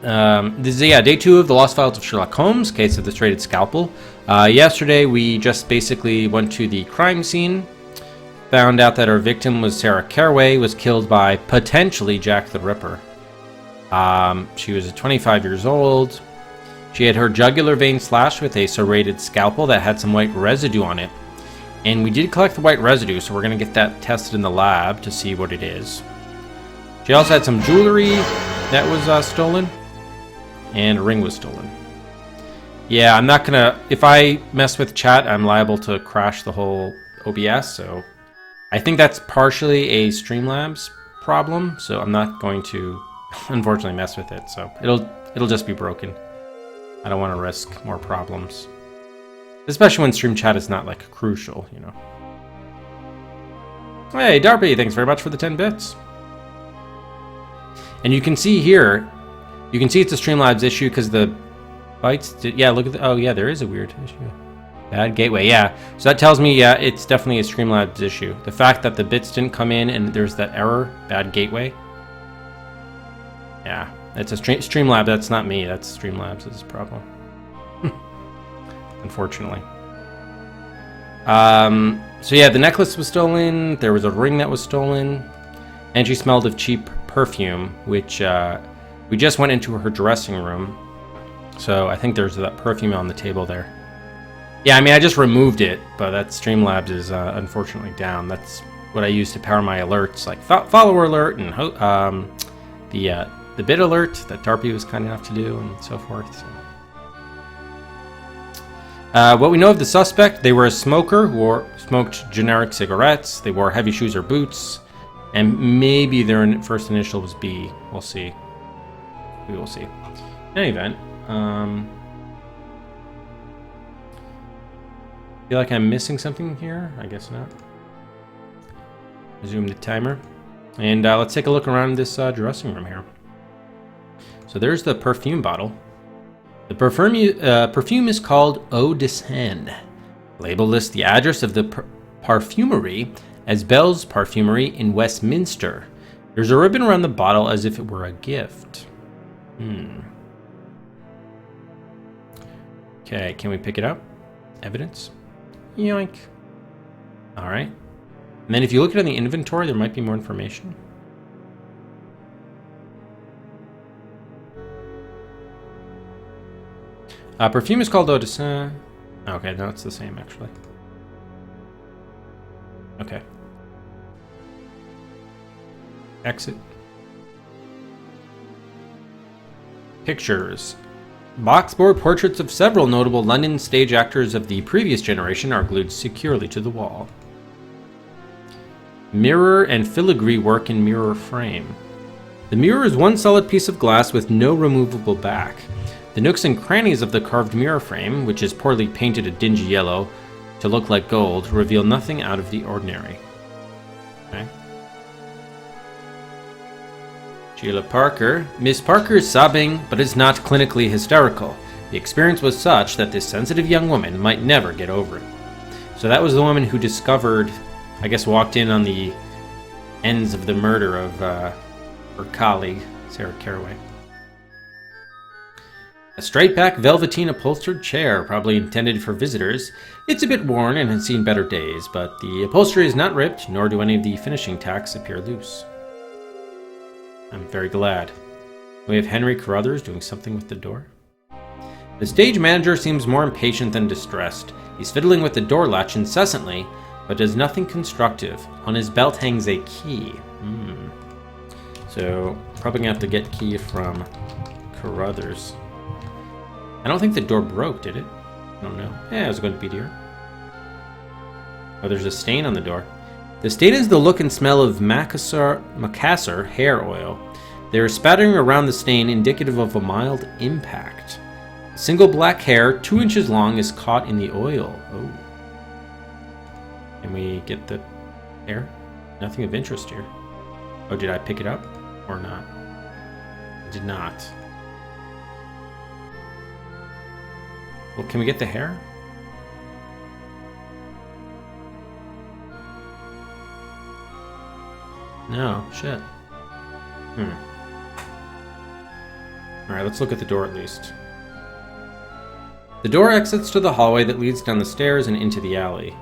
This is, day 2 of the Lost Files of Sherlock Holmes, case of the Serrated Scalpel. Yesterday, we just basically went to the crime scene, found out that our victim was Sarah Caraway, was killed by potentially Jack the Ripper. She was 25 years old. She had her jugular vein slashed with a serrated scalpel that had some white residue on it. And we did collect the white residue, so we're going to get that tested in the lab to see what it is. She also had some jewelry that was stolen. And a ring was stolen. Yeah, I'm not gonna... If I mess with chat, I'm liable to crash the whole OBS, so... I think that's partially a Streamlabs problem, so I'm not going to, unfortunately, mess with it. So it'll just be broken. I don't want to risk more problems. Especially when stream chat is not, like, crucial, you know. Hey, Darby, thanks very much for the 10 bits. And you can see here... You can see it's a Streamlabs issue because the bytes did, yeah, look at the, oh yeah, there is a weird issue. Bad gateway, yeah. So that tells me, yeah, it's definitely a Streamlabs issue. The fact that the bits didn't come in and there's that error, bad gateway. Yeah, it's a Streamlabs, that's not me, that's Streamlabs' problem. Unfortunately. So yeah, the necklace was stolen, there was a ring that was stolen, and she smelled of cheap perfume, which, we just went into her dressing room, so I think there's that perfume on the table there. Yeah, I mean, I just removed it, but that Streamlabs is unfortunately down. That's what I use to power my alerts, like follower alert and the bit alert that Darby was kind enough to do, and so forth. So. What we know of the suspect, they were a smoker who smoked generic cigarettes, they wore heavy shoes or boots, and maybe their first initial was B. We'll see. We will see. In any event, feel like I'm missing something here? I guess not. Resume the timer. And let's take a look around this dressing room here. So there's the perfume bottle. The perfume is called Eau de Seine. Label lists the address of the parfumery as Bell's Parfumery in Westminster. There's a ribbon around the bottle as if it were a gift. Okay, can we pick it up? Evidence? Yoink. Alright. And then if you look at the inventory, there might be more information. Perfume is called Eau de Seine. Okay, no, it's the same actually. Okay. Exit. Pictures. Boxboard portraits of several notable London stage actors of the previous generation are glued securely to the wall. Mirror and filigree work in mirror frame. The mirror is one solid piece of glass with no removable back. The nooks and crannies of the carved mirror frame, which is poorly painted a dingy yellow to look like gold, reveal nothing out of the ordinary. Okay. Sheila Parker. Miss Parker is sobbing, but is not clinically hysterical. The experience was such that this sensitive young woman might never get over it. So that was the woman who discovered, I guess walked in on the ends of the murder of her colleague, Sarah Caraway. A straight-back velveteen upholstered chair, probably intended for visitors. It's a bit worn and has seen better days, but the upholstery is not ripped, nor do any of the finishing tacks appear loose. I'm very glad. We have Henry Carruthers doing something with the door. The stage manager seems more impatient than distressed. He's fiddling with the door latch incessantly, but does nothing constructive. On his belt hangs a key. So, probably gonna have to get key from Carruthers. I don't think the door broke, did it? I don't know. Yeah, it was going to be here. Oh, there's a stain on the door. The stain is the look and smell of Macassar hair oil. They are spattering around the stain, indicative of a mild impact. A single black hair, 2 inches long, is caught in the oil. Oh. Can we get the hair? Nothing of interest here. Oh, did I pick it up? Or not? I did not. Well, can we get the hair? No, shit. Alright, let's look at the door at least. The door exits to the hallway that leads down the stairs and into the alley.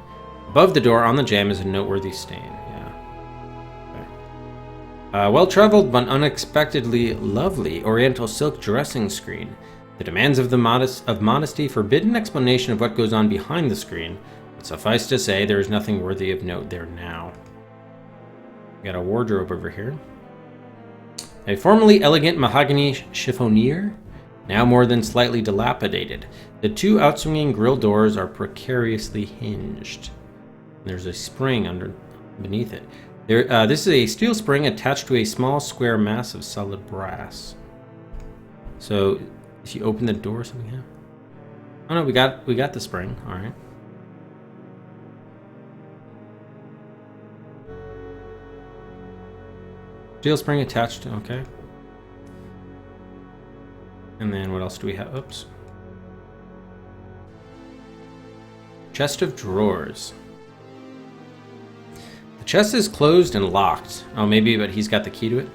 Above the door on the jamb is a noteworthy stain. Yeah. Okay. Well-traveled but unexpectedly lovely oriental silk dressing screen. The demands of modesty forbid an explanation of what goes on behind the screen, but suffice to say there is nothing worthy of note there now. We got a wardrobe over here. A formerly elegant mahogany chiffonier, now more than slightly dilapidated. The two outswinging grille doors are precariously hinged. There's a spring beneath it. This is a steel spring attached to a small square mass of solid brass. So, if you open the door, something happens. Oh no, we got the spring. All right. Steel spring attached. Okay. And then what else do we have? Oops. Chest of drawers. The chest is closed and locked. Oh, maybe, but he's got the key to it.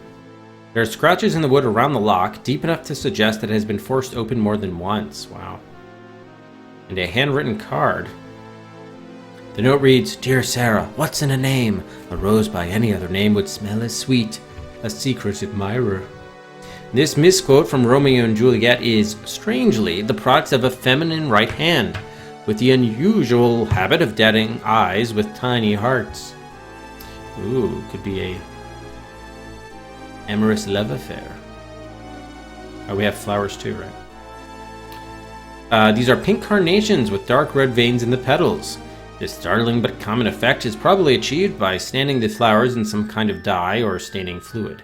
There are scratches in the wood around the lock, deep enough to suggest that it has been forced open more than once. Wow. And a handwritten card. The note reads, "Dear Sarah, what's in a name? A rose by any other name would smell as sweet. A secret admirer." This misquote from Romeo and Juliet is, strangely, the product of a feminine right hand, with the unusual habit of dotting eyes with tiny hearts. Ooh, could be a amorous love affair. Oh, we have flowers too, right? These are pink carnations with dark red veins in the petals. This startling but common effect is probably achieved by standing the flowers in some kind of dye or staining fluid.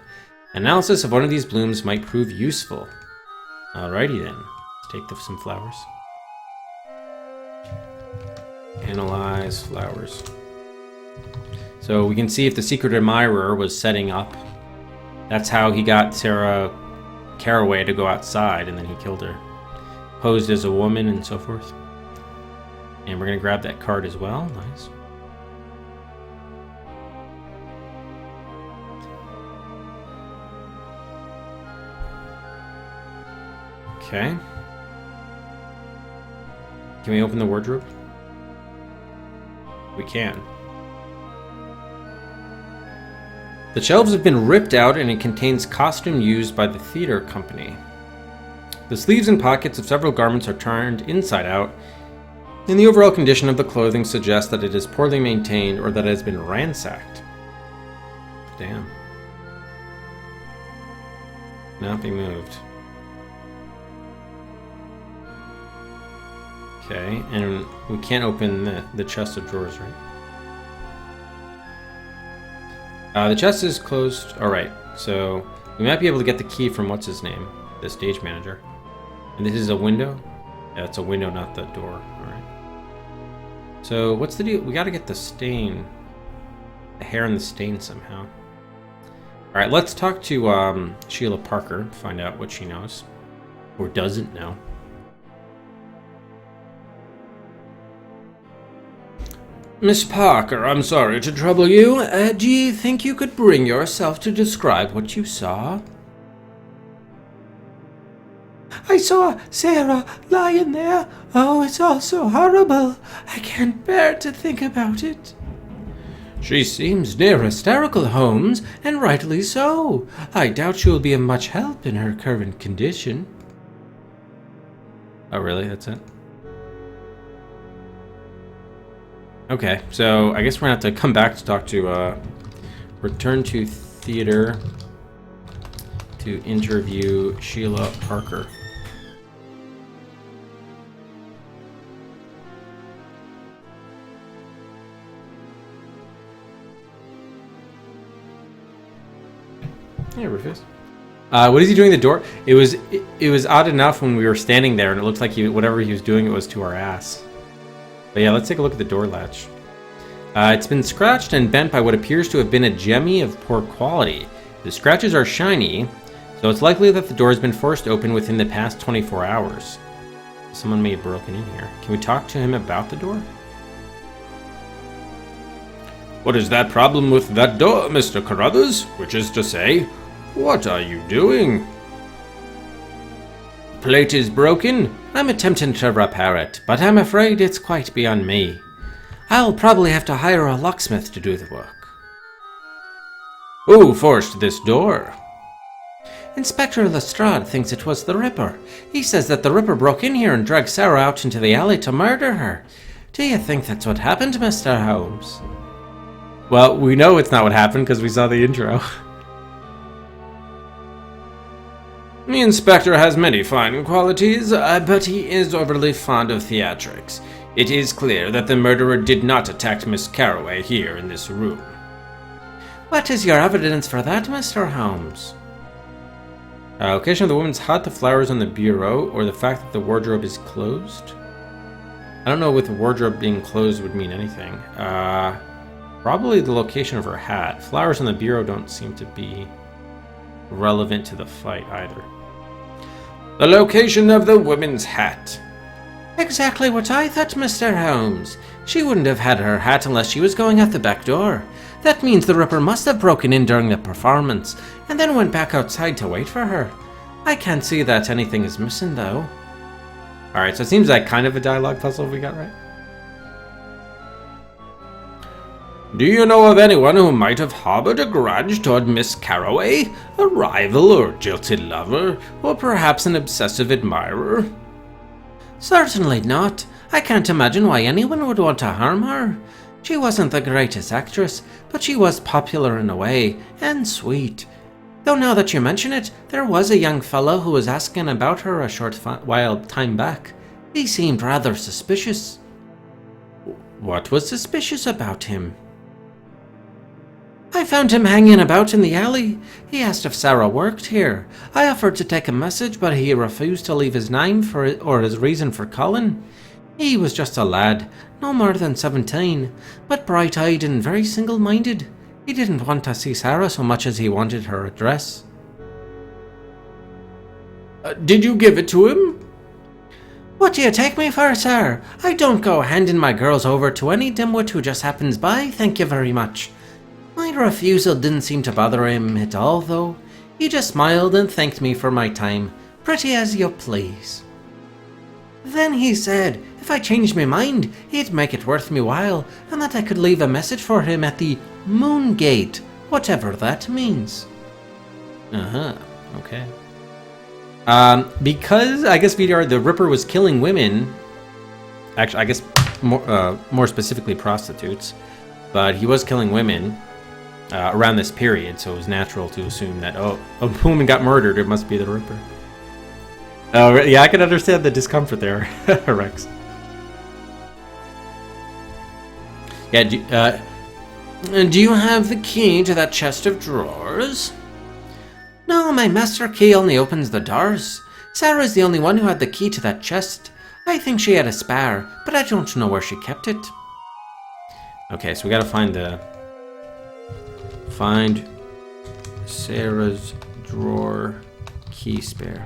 Analysis of one of these blooms might prove useful. Alrighty then, let's take some flowers. Analyze flowers. So we can see if the secret admirer was setting up. That's how he got Sarah Caraway to go outside, and then he killed her. Posed as a woman and so forth. And we're going to grab that card as well. Nice. Okay. Can we open the wardrobe? We can. The shelves have been ripped out and it contains costume used by the theater company. The sleeves and pockets of several garments are turned inside out, and the overall condition of the clothing suggests that it is poorly maintained or that it has been ransacked. Damn. Not be moved. Okay, and we can't open the chest of drawers, right? The chest is closed. Alright, so we might be able to get the key from what's his name? The stage manager. And this is a window? Yeah, it's a window, not the door. Alright. So what's the deal? We gotta get the stain. The hair and the stain somehow. Alright, let's talk to Sheila Parker, find out what she knows. Or doesn't know. Miss Parker, I'm sorry to trouble you. Do you think you could bring yourself to describe what you saw? I saw Sarah lying there. Oh, it's all so horrible. I can't bear to think about it. She seems near hysterical, Holmes, and rightly so. I doubt she will be of much help in her current condition. Oh, really? That's it? Okay, so I guess we're gonna have to come back to talk to, return to theater to interview Sheila Parker. Hey, Rufus. What is he doing at the door? It was odd enough when we were standing there, and it looked like whatever he was doing, it was to our ass. But yeah, let's take a look at the door latch. It's been scratched and bent by what appears to have been a jemmy of poor quality. The scratches are shiny, so it's likely that the door has been forced open within the past 24 hours. Someone may have broken in here. Can we talk to him about the door? What is that problem with that door, Mr. Carruthers? Which is to say, what are you doing? plate is broken. I'm attempting to repair it, but I'm afraid it's quite beyond me. I'll probably have to hire a locksmith to do the work. Who forced this door? Inspector Lestrade thinks it was the Ripper. He says that the Ripper broke in here and dragged Sarah out into the alley to murder her. Do you think that's what happened, Mr. Holmes? Well, we know it's not what happened because we saw the intro. The inspector has many fine qualities, but he is overly fond of theatrics. It is clear that the murderer did not attack Miss Carroway here in this room. What is your evidence for that, Mr. Holmes? Location of the woman's hut, the flowers on the bureau, or the fact that the wardrobe is closed? I don't know if the wardrobe being closed would mean anything. Probably the location of her hat. Flowers on the bureau don't seem to be relevant to the fight either. The location of the woman's hat. Exactly what I thought, Mr. Holmes. She wouldn't have had her hat unless she was going out the back door. That means the Ripper must have broken in during the performance, and then went back outside to wait for her. I can't see that anything is missing, though. Alright, so it seems like kind of a dialogue puzzle we got right. Do you know of anyone who might have harbored a grudge toward Miss Carroway? A rival or jilted lover? Or perhaps an obsessive admirer? Certainly not. I can't imagine why anyone would want to harm her. She wasn't the greatest actress, but she was popular in a way, and sweet. Though now that you mention it, there was a young fellow who was asking about her a short while time back. He seemed rather suspicious. What was suspicious about him? I found him hanging about in the alley. He asked if Sarah worked here. I offered to take a message, but he refused to leave his name or his reason for calling. He was just a lad, no more than 17, but bright-eyed and very single-minded. He didn't want to see Sarah so much as he wanted her address. Did you give it to him? What do you take me for, sir? I don't go handing my girls over to any dimwit who just happens by, thank you very much. My refusal didn't seem to bother him at all, though. He just smiled and thanked me for my time. Pretty as you please. Then he said if I changed my mind, he'd make it worth me while, and that I could leave a message for him at the Moon Gate, whatever that means. Okay. Because, I guess, VDR, the Ripper was killing women, actually, I guess, more specifically prostitutes, but he was killing women around this period, so it was natural to assume that, oh, a woman got murdered, it must be the Ripper. Oh, yeah, I can understand the discomfort there, Rex. Yeah, do you have the key to that chest of drawers? No, my master key only opens the doors. Sarah's the only one who had the key to that chest. I think she had a spare, but I don't know where she kept it. Okay, so we gotta find Sarah's drawer key spare.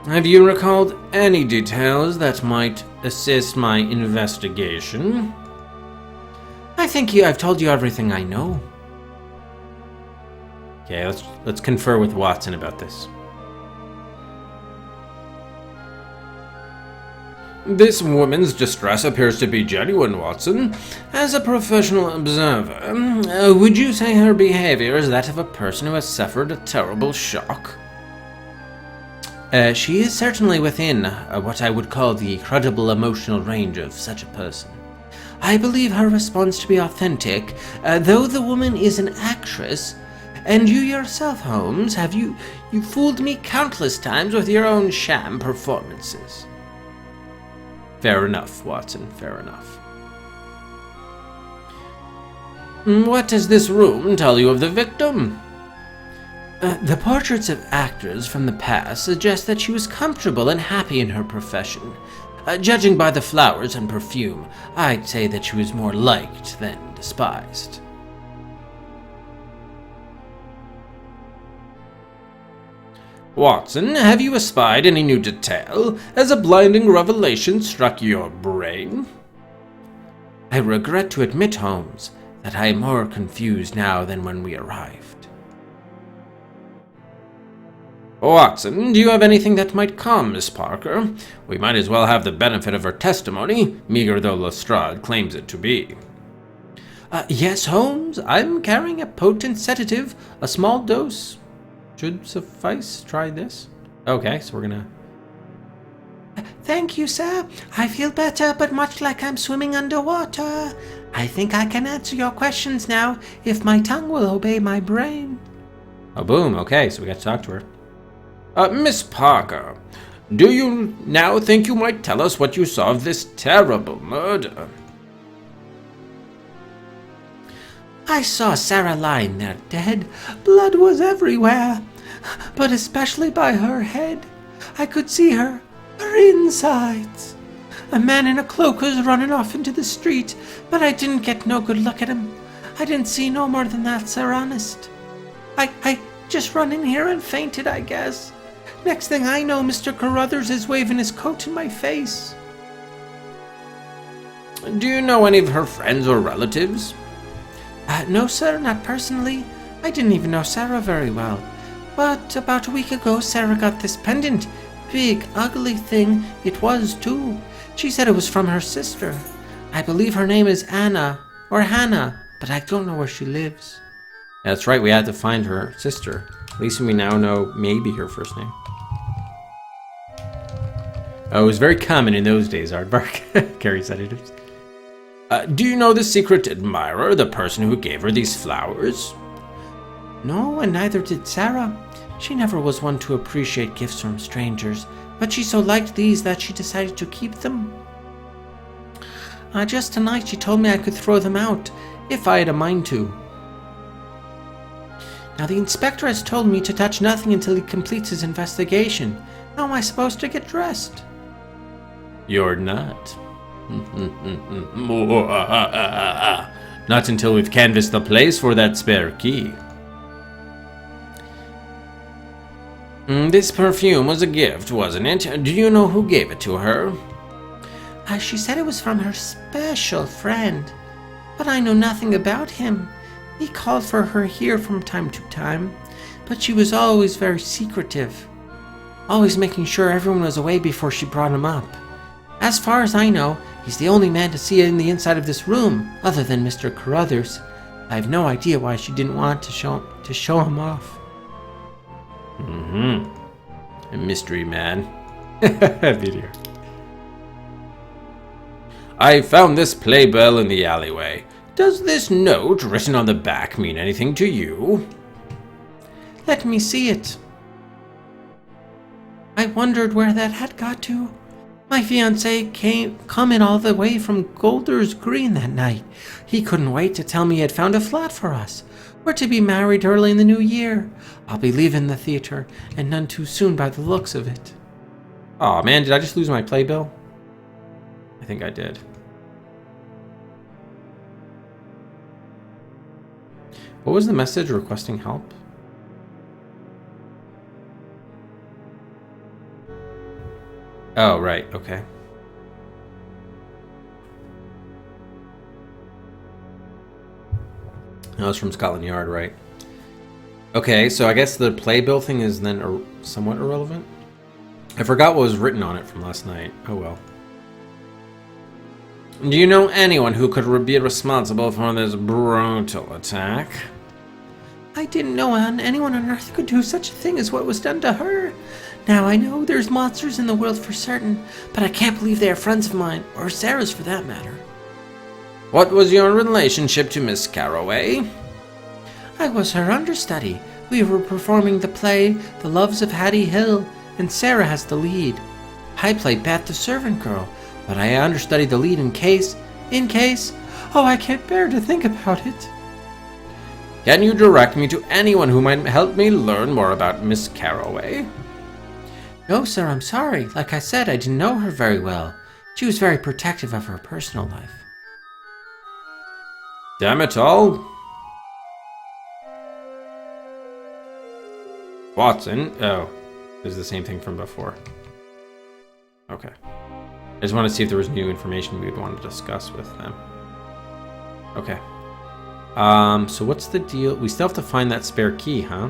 Have you recalled any details that might assist my investigation? I think I've told you everything I know. Okay, let's confer with Watson about this. This woman's distress appears to be genuine, Watson. As a professional observer, would you say her behavior is that of a person who has suffered a terrible shock? She is certainly within what I would call the credible emotional range of such a person. I believe her response to be authentic, though the woman is an actress. And you yourself, Holmes, you fooled me countless times with your own sham performances. Fair enough, Watson, fair enough. What does this room tell you of the victim? The portraits of actors from the past suggest that she was comfortable and happy in her profession. Judging by the flowers and perfume, I'd say that she was more liked than despised. Watson, have you espied any new detail? Has a blinding revelation struck your brain? I regret to admit, Holmes, that I am more confused now than when we arrived. Watson, do you have anything that might calm Miss Parker? We might as well have the benefit of her testimony, meager though Lestrade claims it to be. Yes, Holmes. I'm carrying a potent sedative. A small dose should suffice. Try this. Okay, so we're gonna... Thank you, sir. I feel better, but much like I'm swimming underwater. I think I can answer your questions now, if my tongue will obey my brain. Oh, boom. Okay, so we got to talk to her. Miss Parker, do you now think you might tell us what you saw of this terrible murder? I saw Sarah lying there dead. Blood was everywhere, but especially by her head. I could see her insides. A man in a cloak was running off into the street, but I didn't get no good look at him. I didn't see no more than that, sir, honest. I just run in here and fainted, I guess. Next thing I know, Mr. Carruthers is waving his coat in my face. Do you know any of her friends or relatives? No, sir, not personally. I didn't even know Sarah very well. But about a week ago, Sarah got this pendant. Big, ugly thing it was, too. She said it was from her sister. I believe her name is Anna, or Hannah, but I don't know where she lives. That's right, we had to find her sister. At least we now know maybe her first name. Oh, it was very common in those days, aardvark. Carry sedatives. Do you know the secret admirer, the person who gave her these flowers? No, and neither did Sarah. She never was one to appreciate gifts from strangers, but she so liked these that she decided to keep them. Just tonight she told me I could throw them out, if I had a mind to. Now the inspector has told me to touch nothing until he completes his investigation. How am I supposed to get dressed? You're not. Not until we've canvassed the place for that spare key. This perfume was a gift, wasn't it? Do you know who gave it to her? She said it was from her special friend, but I know nothing about him. He called for her here from time to time, but she was always very secretive, always making sure everyone was away before she brought him up. As far as I know, he's the only man to see in the inside of this room, other than Mr. Carruthers. I have no idea why she didn't want to show him off. A mystery man. Video. I found this playbill in the alleyway. Does this note written on the back mean anything to you? Let me see it. I wondered where that had got to. My fiancé came coming all the way from Golders Green that night. He couldn't wait to tell me he had found a flat for us. We're to be married early in the new year. I'll be leaving the theater, and none too soon by the looks of it. Aw, man, did I just lose my playbill? I think I did. What was the message requesting help? Oh, right, okay. That was from Scotland Yard, right? Okay, so I guess the playbill thing is then somewhat irrelevant. I forgot what was written on it from last night. Oh well. Do you know anyone who could be responsible for this brutal attack? I didn't know anyone on Earth could do such a thing as what was done to her. Now I know there's monsters in the world for certain, but I can't believe they are friends of mine, or Sarah's for that matter. What was your relationship to Miss Carroway? I was her understudy. We were performing the play The Loves of Hattie Hill, and Sarah has the lead. I played Bat the servant girl, but I understudied the lead in case, oh, I can't bear to think about it. Can you direct me to anyone who might help me learn more about Miss Carroway? No, sir, I'm sorry. Like I said, I didn't know her very well. She was very protective of her personal life. Damn it all. Watson. Oh, this is the same thing from before. Okay. I just want to see if there was new information we'd want to discuss with them. Okay. So what's the deal? We still have to find that spare key, huh?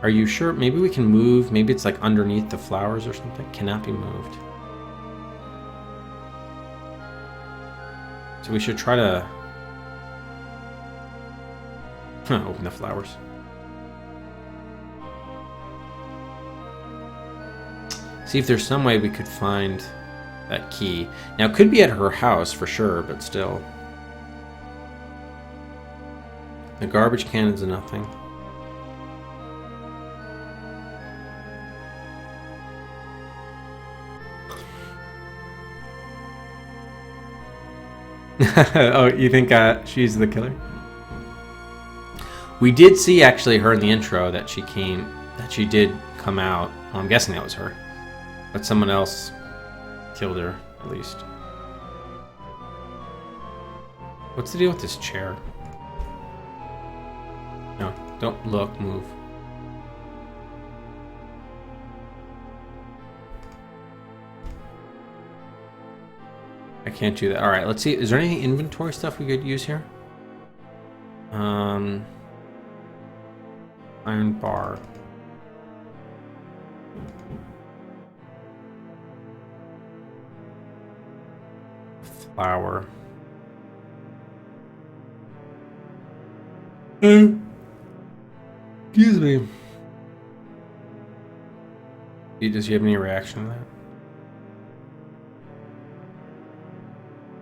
Are you sure? Maybe we can move. Maybe it's like underneath the flowers or something. Cannot be moved. So we should try to open the flowers. See if there's some way we could find that key. Now, it could be at her house for sure, but still. The garbage can is nothing. Oh, you think she's the killer? We did see actually her in the intro that she did come out. Well, I'm guessing that was her. But someone else killed her, at least. What's the deal with this chair? No, don't look, move. I can't do that. All right, let's see. Is there any inventory stuff we could use here? Iron bar. Flower. Excuse me. Does she have any reaction to that?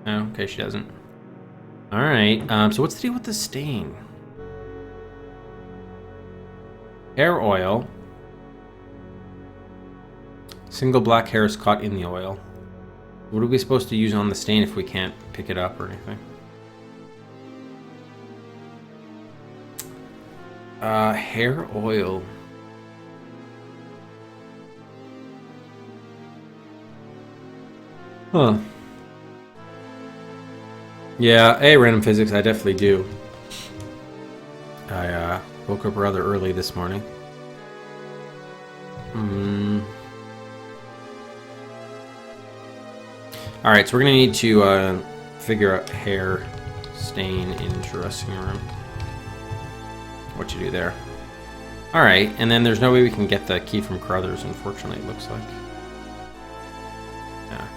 No, okay, she doesn't. All right. So what's the deal with the stain? Hair oil. Single black hair is caught in the oil. What are we supposed to use on the stain if we can't pick it up or anything? Hair oil. Huh. Yeah, random physics, I definitely do. I woke up rather early this morning. Alright, so we're gonna need to figure out hair stain in dressing room. What you do there. Alright, and then there's no way we can get the key from Carruthers, unfortunately, it looks like. Yeah.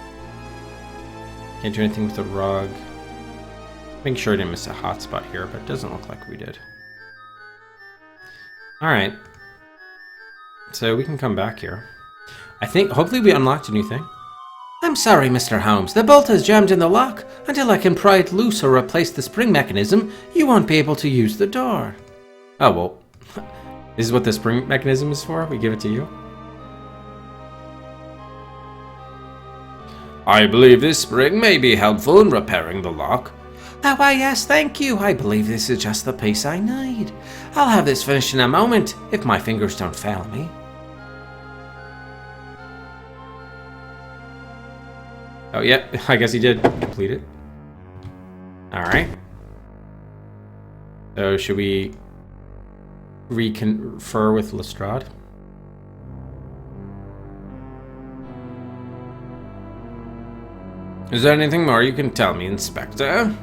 Can't do anything with the rug. Making sure I didn't miss a hotspot here, but it doesn't look like we did. Alright. So we can come back here. I think, hopefully we unlocked a new thing. I'm sorry, Mr. Holmes. The bolt is jammed in the lock. Until I can pry it loose or replace the spring mechanism, you won't be able to use the door. Oh, well. This is what the spring mechanism is for? We give it to you? I believe this spring may be helpful in repairing the lock. Oh, why, yes, thank you. I believe this is just the piece I need. I'll have this finished in a moment, if my fingers don't fail me. Oh, yeah, I guess he did complete it. Alright. So, should we reconfer with Lestrade? Is there anything more you can tell me, Inspector?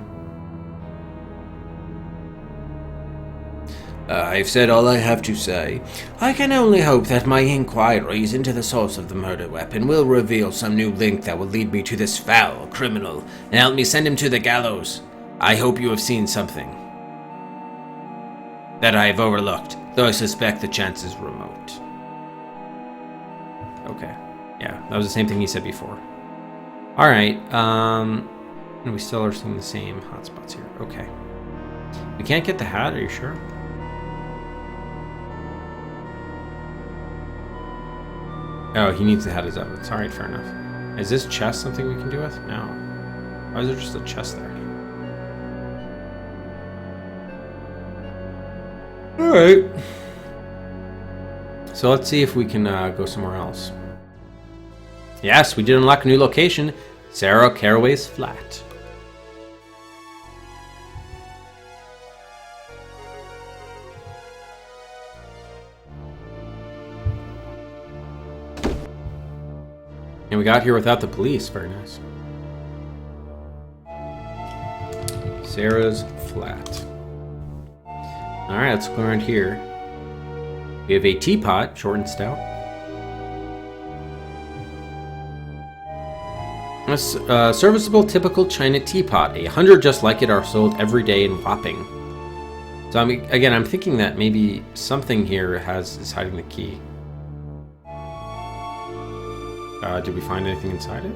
I've said all I have to say. I can only hope that my inquiries into the source of the murder weapon will reveal some new link that will lead me to this foul criminal and help me send him to the gallows. I hope you have seen something that I have overlooked, though I suspect the chance is remote. Okay. Yeah, that was the same thing he said before. Alright, and we still are seeing the same hotspots here. Okay. We can't get the hat, are you sure? Oh, he needs the hat as evidence. Alright, fair enough. Is this chest something we can do with? No. Why is there just a chest there? Alright. So let's see if we can go somewhere else. Yes, we did unlock a new location. Sarah Caraway's flat. And we got here without the police. Very nice. Sarah's flat. Alright, let's go around here. We have a teapot, short and stout. A serviceable typical China teapot. 100 just like it are sold every day in Wapping. So I'm thinking that maybe something here is hiding the key. Did we find anything inside it?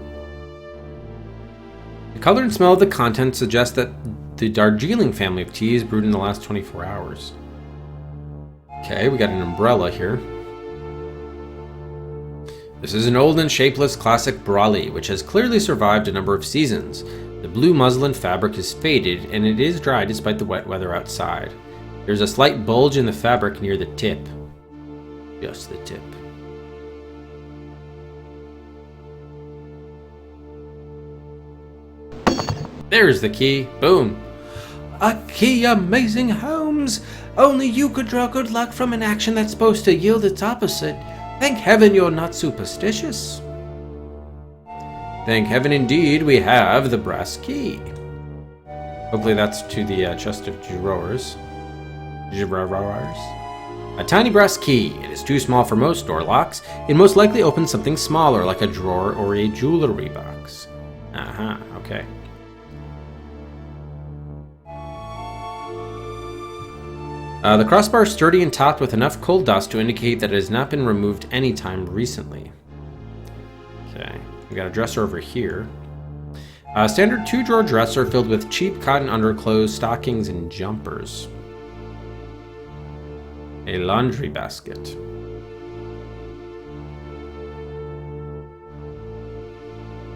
The color and smell of the contents suggest that the Darjeeling family of tea is brewed in the last 24 hours. Okay, we got an umbrella here. This is an old and shapeless classic brolly, which has clearly survived a number of seasons. The blue muslin fabric is faded, and it is dry despite the wet weather outside. There's a slight bulge in the fabric near the tip. Just the tip. There's the key. Boom. A key, amazing Holmes! Only you could draw good luck from an action that's supposed to yield its opposite. Thank heaven you're not superstitious. Thank heaven indeed we have the brass key. Hopefully that's to the chest of drawers. A tiny brass key. It is too small for most door locks. It most likely opens something smaller like a drawer or a jewelry box. Okay. The crossbar is sturdy and topped with enough coal dust to indicate that it has not been removed any time recently. Okay, we got a dresser over here. A standard 2-drawer dresser filled with cheap cotton underclothes, stockings, and jumpers. A laundry basket.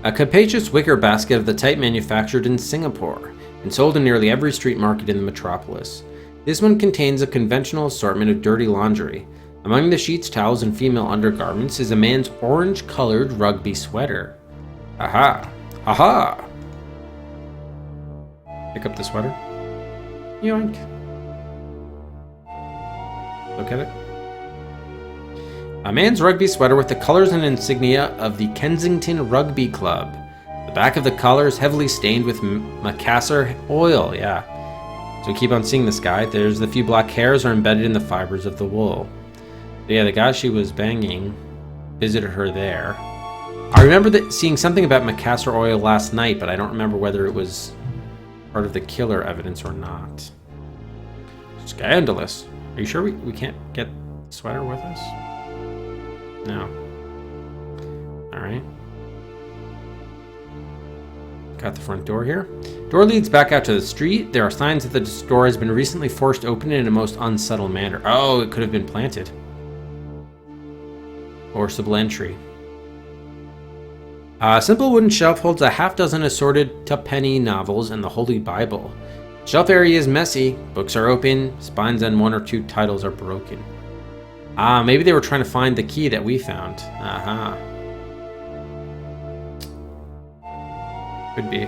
A capacious wicker basket of the type manufactured in Singapore and sold in nearly every street market in the metropolis. This one contains a conventional assortment of dirty laundry. Among the sheets, towels, and female undergarments is a man's orange-colored rugby sweater. Aha! Aha! Pick up the sweater. Yoink. Look at it. A man's rugby sweater with the colors and insignia of the Kensington Rugby Club. The back of the collar is heavily stained with Macassar oil, yeah. So we keep on seeing this guy. There's the few black hairs are embedded in the fibers of the wool. But yeah, the guy she was banging visited her there. I remember seeing something about Macassar oil last night, but I don't remember whether it was part of the killer evidence or not. Scandalous. Are you sure we can't get the sweater with us? No. Alright. Got the front door here. Door leads back out to the street. There are signs that the door has been recently forced open in a most unsubtle manner. Oh, it could have been planted. Forcible entry. A simple wooden shelf holds a half-dozen assorted tuppenny novels and the Holy Bible. Shelf area is messy. Books are open. Spines on 1 or 2 titles are broken. Maybe they were trying to find the key that we found. Aha. Could be.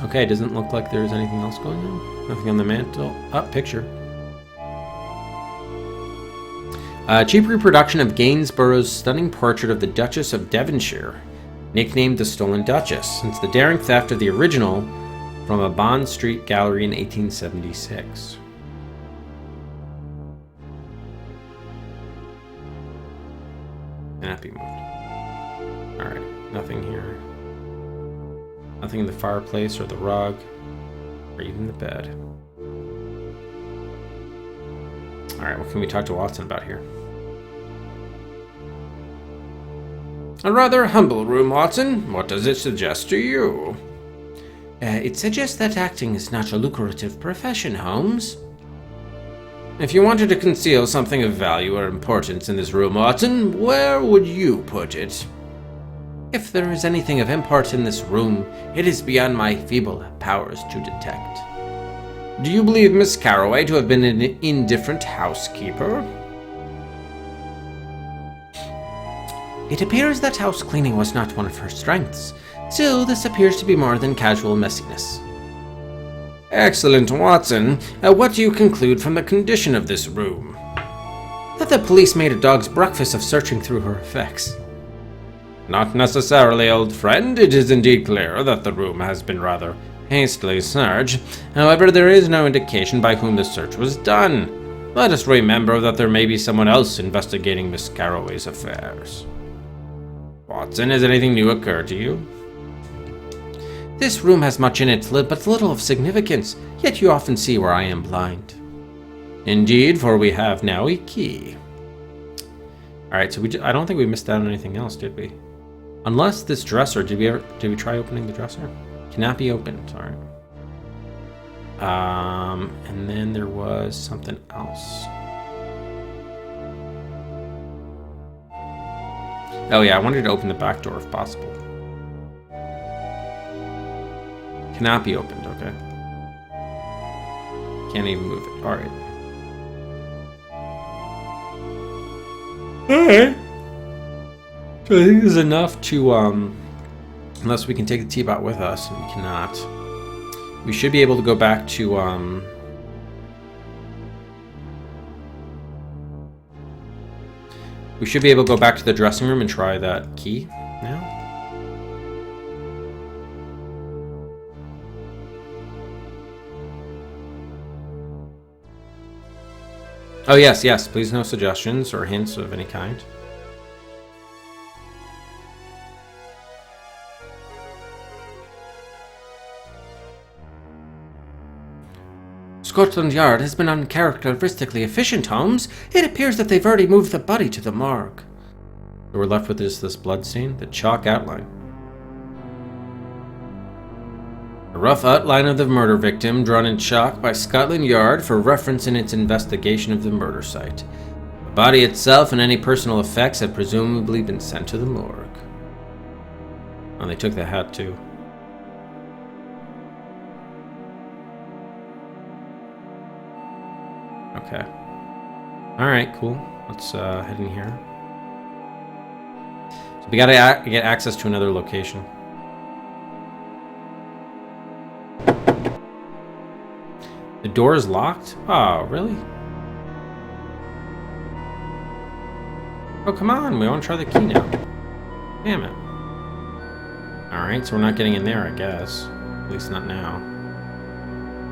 Okay, doesn't look like there's anything else going on. Nothing on the mantle. Picture. A cheap reproduction of Gainsborough's stunning portrait of the Duchess of Devonshire, nicknamed the Stolen Duchess, since the daring theft of the original from a Bond Street gallery in 1876. Happy moved. Alright, nothing here. Nothing in the fireplace or the rug, or even the bed. Alright, what can we talk to Watson about here? A rather humble room, Watson. What does it suggest to you? It suggests that acting is not a lucrative profession, Holmes. If you wanted to conceal something of value or importance in this room, Watson, where would you put it? If there is anything of import in this room, it is beyond my feeble powers to detect. Do you believe Miss Carroway to have been an indifferent housekeeper? It appears that house cleaning was not one of her strengths. Still, this appears to be more than casual messiness. Excellent, Watson. What do you conclude from the condition of this room? That the police made a dog's breakfast of searching through her effects. Not necessarily, old friend. It is indeed clear that the room has been rather hastily search. However, there is no indication by whom the search was done. Let us remember that there may be someone else investigating Miss Carroway's affairs. Watson, has anything new occurred to you? This room has much in it, but little of significance, yet you often see where I am blind. Indeed, for we have now a key. Alright, so I don't think we missed out on anything else, did we? Unless this dresser, did we try opening the dresser? Cannot be opened, alright. And then there was something else. Oh yeah, I wanted to open the back door if possible. Cannot be opened, okay. Can't even move it, alright. Alright. So I think this is enough to, unless we can take the teapot with us, and we cannot. We should be able to go back to, we should be able to go back to the dressing room and try that key now. Oh, yes, yes. Please no suggestions or hints of any kind. Scotland Yard has been uncharacteristically efficient, Holmes. It appears that they've already moved the body to the morgue. So we're left with this blood stain, the chalk outline. A rough outline of the murder victim drawn in chalk by Scotland Yard for reference in its investigation of the murder site. The body itself and any personal effects have presumably been sent to the morgue. Oh, they took the hat too. Okay. Alright, cool. Let's head in here. So we gotta get access to another location. The door is locked? Oh, really? Oh, come on. We want to try the key now. Damn it. Alright, so we're not getting in there, I guess. At least not now.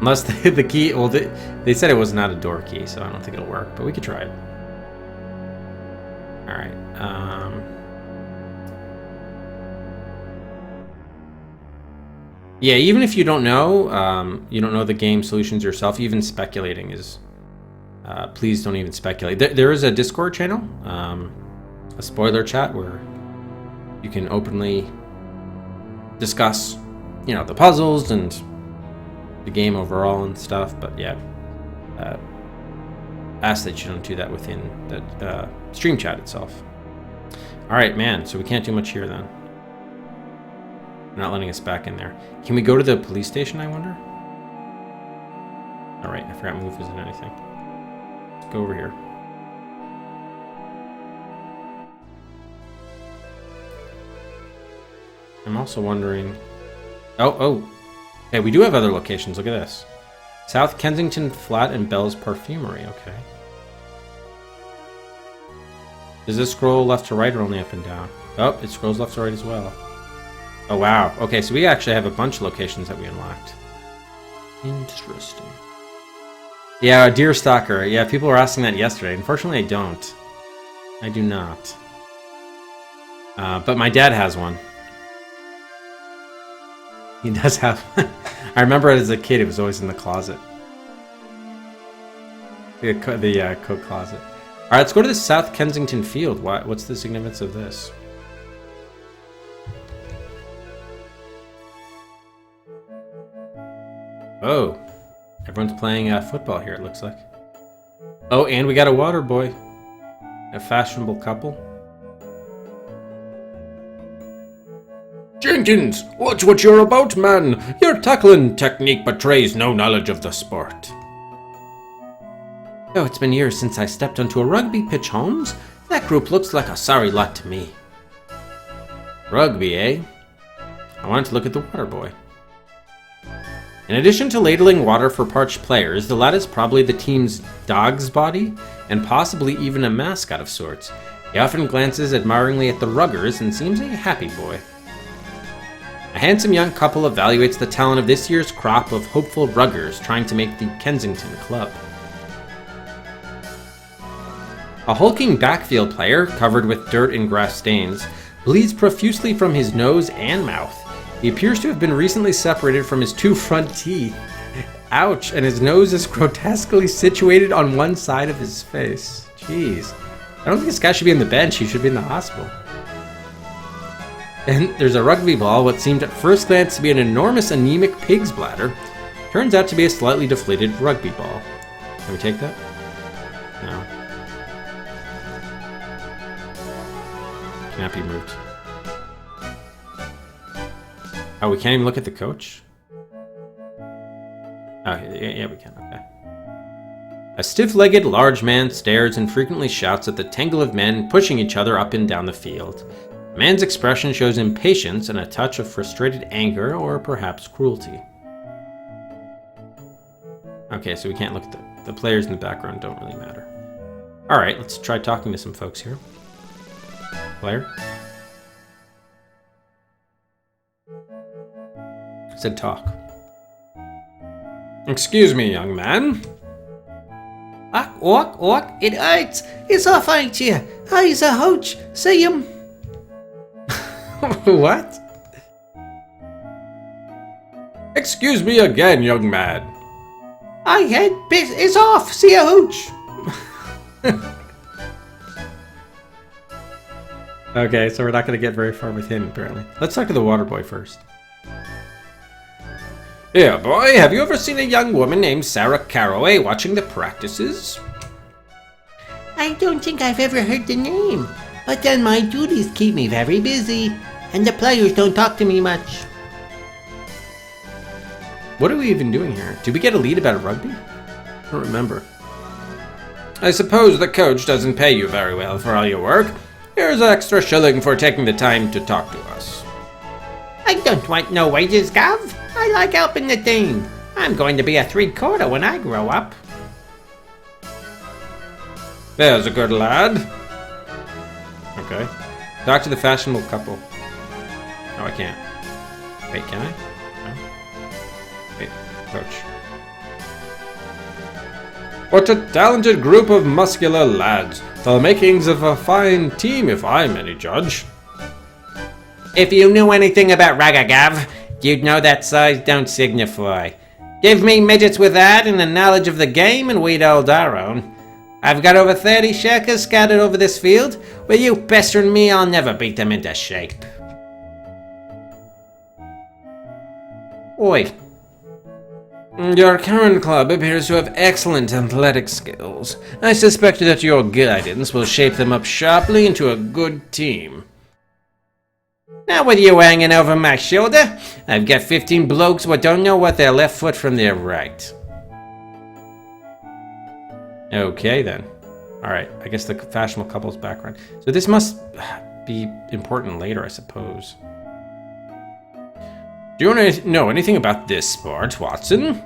Unless the key... Well, they said it was not a door key, so I don't think it'll work. But we could try it. Alright. Yeah, even if you don't know the game solutions yourself, even speculating is... please don't even speculate. There is a Discord channel, a spoiler chat, where you can openly discuss, the puzzles and the game overall and stuff, but yeah, ask that you don't do that within the stream chat itself. Alright, man, so we can't do much here then. They're not letting us back in there. Can we go to the police station, I wonder? Alright, I forgot move isn't anything. Let's go over here. I'm also wondering... Oh. Okay, we do have other locations. Look at this. South Kensington Flat and Bell's Perfumery. Okay. Does this scroll left to right or only up and down? Oh, it scrolls left to right as well. Oh, wow. Okay, so we actually have a bunch of locations that we unlocked. Interesting. Yeah, Deer Stalker. Yeah, people were asking that yesterday. Unfortunately, I don't. I do not. But my dad has one. He does have one. I remember it as a kid. It was always in the closet. The coat closet. All right, let's go to the South Kensington Field. What's the significance of this? Oh, everyone's playing football here, it looks like. Oh, and we got a water boy. A fashionable couple. Jenkins, watch what you're about, man. Your tackling technique betrays no knowledge of the sport. Oh, it's been years since I stepped onto a rugby pitch, Holmes. That group looks like a sorry lot to me. Rugby, eh? I wanted to look at the water boy. In addition to ladling water for parched players, the lad is probably the team's dog's body, and possibly even a mascot of sorts. He often glances admiringly at the ruggers and seems a happy boy. A handsome young couple evaluates the talent of this year's crop of hopeful ruggers trying to make the Kensington Club. A hulking backfield player, covered with dirt and grass stains, bleeds profusely from his nose and mouth. He appears to have been recently separated from his 2 front teeth. Ouch, and his nose is grotesquely situated on one side of his face. Jeez. I don't think this guy should be on the bench, he should be in the hospital. And there's a rugby ball, what seemed at first glance to be an enormous anemic pig's bladder, turns out to be a slightly deflated rugby ball. Can we take that? No. Cannot be moved. Oh, we can't even look at the coach? Oh, yeah, we can, okay. A stiff-legged large man stares and frequently shouts at the tangle of men pushing each other up and down the field. The man's expression shows impatience and a touch of frustrated anger or perhaps cruelty. Okay, so we can't look at the players in the background don't really matter. Alright, let's try talking to some folks here. Player? Said talk. Excuse me, young man. It hurts. It's off, ain't you? He's a hooch. See him? What? Excuse me again, young man. I had it's off. See a hooch. Okay, so we're not going to get very far with him, apparently. Let's talk to the water boy first. Here, boy, have you ever seen a young woman named Sarah Caraway watching the practices? I don't think I've ever heard the name, but then my duties keep me very busy, and the players don't talk to me much. What are we even doing here? Did we get a lead about rugby? I don't remember. I suppose the coach doesn't pay you very well for all your work. Here's an extra shilling for taking the time to talk to us. I don't want no wages, Gav. I like helping the team. I'm going to be a 3/4 when I grow up. There's a good lad. Okay. Talk to the fashionable couple. Oh, I can't. Wait, can I? No. Wait, coach. What a talented group of muscular lads. The makings of a fine team, if I'm any judge. If you knew anything about rugger, Gav, you'd know that size don't signify. Give me midgets with that and a knowledge of the game and we'd hold our own. I've got over 30 shirkers scattered over this field. With you pestering me, I'll never beat them into shape. Oi. Your current club appears to have excellent athletic skills. I suspect that your guidance will shape them up sharply into a good team. Now with you hanging over my shoulder, I've got 15 blokes what don't know what their left foot from their right. Okay then. Alright, I guess the fashionable couple's background. So this must be important later, I suppose. Do you want to know anything about this sport, Watson?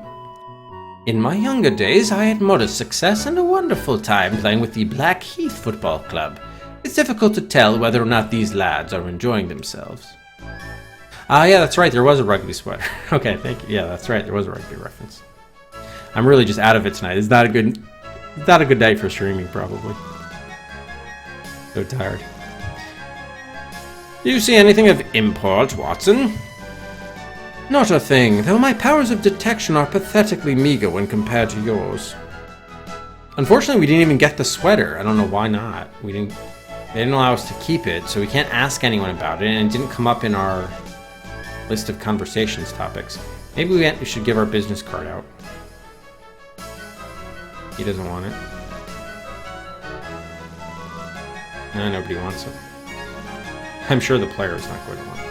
In my younger days, I had modest success and a wonderful time playing with the Blackheath Football Club. It's difficult to tell whether or not these lads are enjoying themselves. Ah, yeah, that's right, there was a rugby sweater. Okay, thank you. Yeah, that's right, there was a rugby reference. I'm really just out of it tonight. It's not a good night for streaming, probably. So tired. Do you see anything of import, Watson? Not a thing, though my powers of detection are pathetically meager when compared to yours. Unfortunately, we didn't even get the sweater. I don't know why not. They didn't allow us to keep it, so we can't ask anyone about it, and it didn't come up in our list of conversations topics. Maybe we should give our business card out. He doesn't want it. No, nobody wants it. I'm sure the player is not going to want it.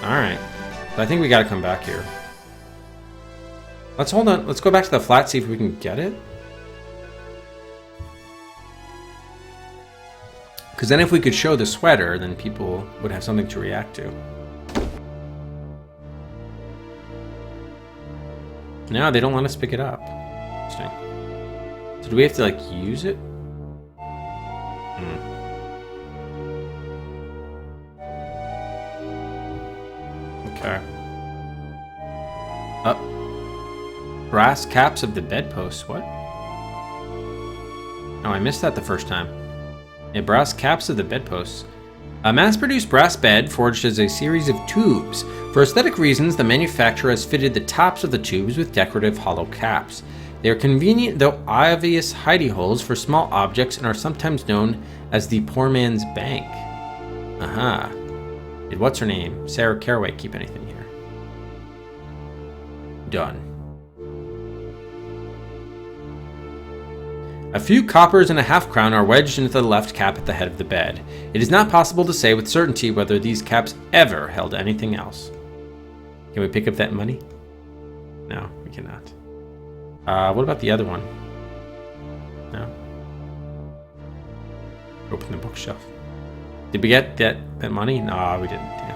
Alright. So I think we gotta come back here. Let's hold on. Let's go back to the flat, see if we can get it. Because then if we could show the sweater, then people would have something to react to. No, they don't let us pick it up. Interesting. So do we have to, like, use it? Brass caps of the bedposts. What? Oh, I missed that the first time. Yeah, brass caps of the bedposts. A mass-produced brass bed forged as a series of tubes. For aesthetic reasons, the manufacturer has fitted the tops of the tubes with decorative hollow caps. They are convenient, though obvious, hidey holes for small objects and are sometimes known as the poor man's bank. Aha. Did what's her name? Sarah Caraway keep anything here? Done. A few coppers and a half-crown are wedged into the left cap at the head of the bed. It is not possible to say with certainty whether these caps ever held anything else. Can we pick up that money? No, we cannot. What about the other one? No. Open the bookshelf. Did we get that money? No, we didn't. Yeah.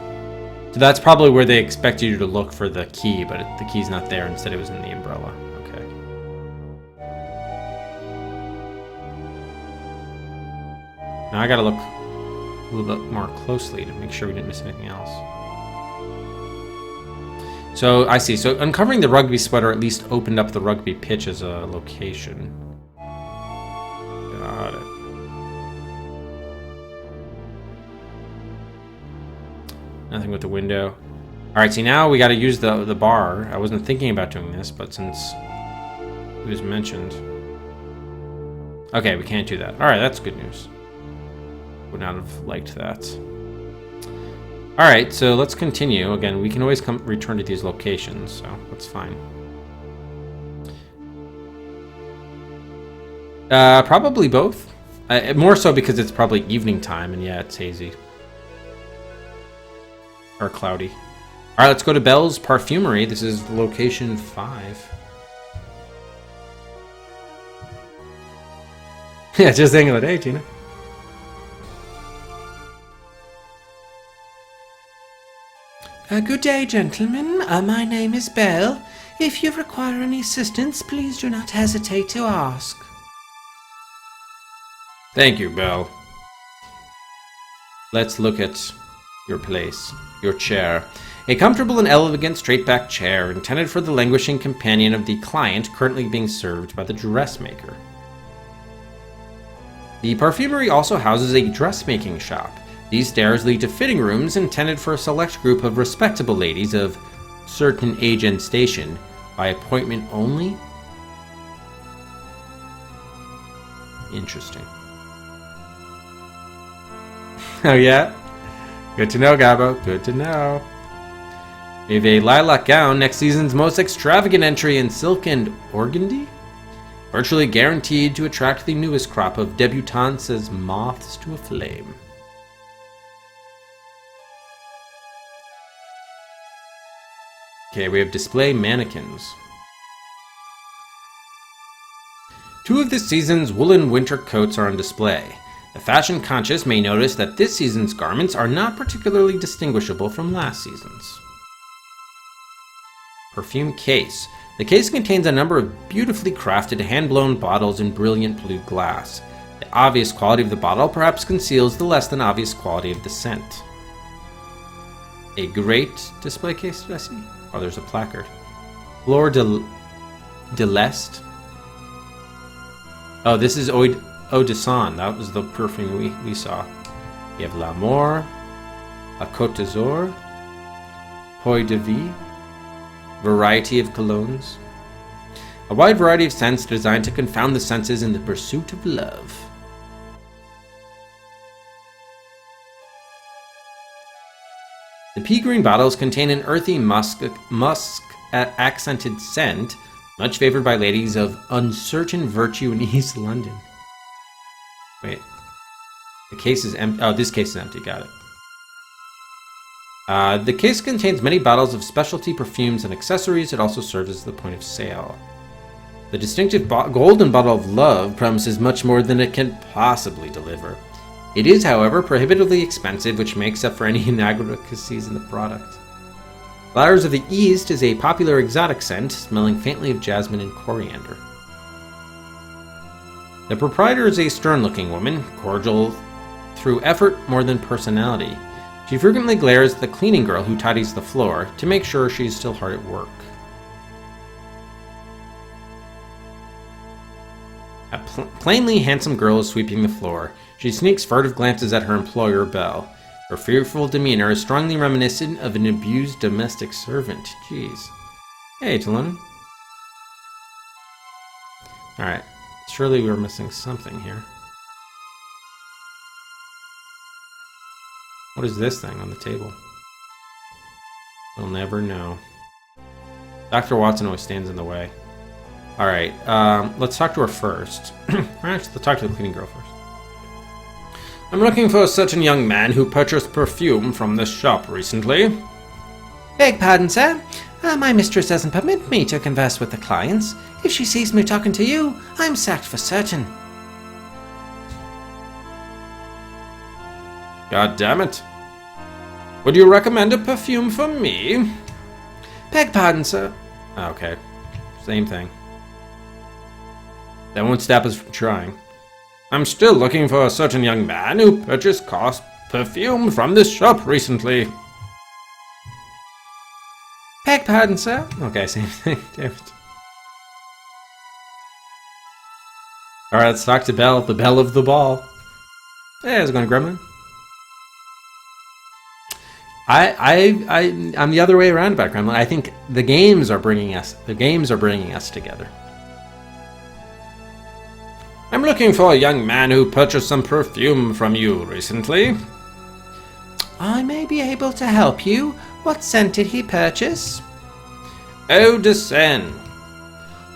So that's probably where they expect you to look for the key, but the key's not there. Instead, it was in the umbrella. Okay. Now I gotta look a little bit more closely to make sure we didn't miss anything else. So, I see. So, uncovering the rugby sweater at least opened up the rugby pitch as a location. Got it. Nothing with the window. Alright, see, now we gotta use the bar. I wasn't thinking about doing this, but since it was mentioned. Okay, we can't do that. Alright, that's good news. Would not have liked that. Alright, so let's continue. Again, we can always return to these locations, so that's fine. Probably both. More so because it's probably evening time, and yeah, it's hazy. Or cloudy. Alright, let's go to Belle's Parfumery. This is location 5. Yeah, just the angle of the day, Tina. Good day, gentlemen. My name is Belle. If you require any assistance, please do not hesitate to ask. Thank you, Belle. Let's look at your place, your chair. A comfortable and elegant straight-back chair intended for the languishing companion of the client currently being served by the dressmaker. The perfumery also houses a dressmaking shop. These stairs lead to fitting rooms intended for a select group of respectable ladies of certain age and station, by appointment only? Interesting. Oh yeah? Good to know, Gabo. Good to know. We have a lilac gown, next season's most extravagant entry in silk and organdy? Virtually guaranteed to attract the newest crop of debutantes as moths to a flame. Okay, we have display mannequins. 2 of this season's woolen winter coats are on display. The fashion-conscious may notice that this season's garments are not particularly distinguishable from last season's. Perfume case. The case contains a number of beautifully crafted hand-blown bottles in brilliant blue glass. The obvious quality of the bottle perhaps conceals the less than obvious quality of the scent. A great display case, did I see? Oh, there's a placard. Fleur de l'Est. Oh, this is Eau de Sang. That was the perfume we saw. We have L'Amour, A Côte d'Azur, Poil de Vie, variety of colognes. A wide variety of scents designed to confound the senses in the pursuit of love. The pea green bottles contain an earthy musk accented scent, much favored by ladies of uncertain virtue in East London. Wait. The case is empty. Oh, this case is empty. Got it. The case contains many bottles of specialty perfumes and accessories. It also serves as the point of sale. The distinctive golden bottle of love promises much more than it can possibly deliver. It is, however, prohibitively expensive, which makes up for any inadequacies in the product. Flowers of the East is a popular exotic scent, smelling faintly of jasmine and coriander. The proprietor is a stern-looking woman, cordial through effort more than personality. She frequently glares at the cleaning girl who tidies the floor to make sure she's still hard at work. A plainly handsome girl is sweeping the floor. She sneaks furtive glances at her employer, Belle. Her fearful demeanor is strongly reminiscent of an abused domestic servant. Jeez. Hey, Talon. Alright. Surely we were missing something here. What is this thing on the table? We'll never know. Dr. Watson always stands in the way. Alright, let's talk to her first. Actually, let's talk to the cleaning girl first. I'm looking for a certain young man who purchased perfume from this shop recently. Beg pardon, sir. My mistress doesn't permit me to converse with the clients. If she sees me talking to you, I'm sacked for certain. God damn it. Would you recommend a perfume for me? Beg pardon, sir. Okay, same thing. That won't stop us from trying. I'm still looking for a certain young man who purchased perfume from this shop recently. Beg pardon, sir. Okay, same thing. Damn it. Alright, let's talk to Belle, the belle of the ball. Hey, how's it going, Gremlin? I'm the other way around about Gremlin. I think the games are bringing us together. I'm looking for a young man who purchased some perfume from you recently. I may be able to help you. What scent did he purchase? Eau de Seine.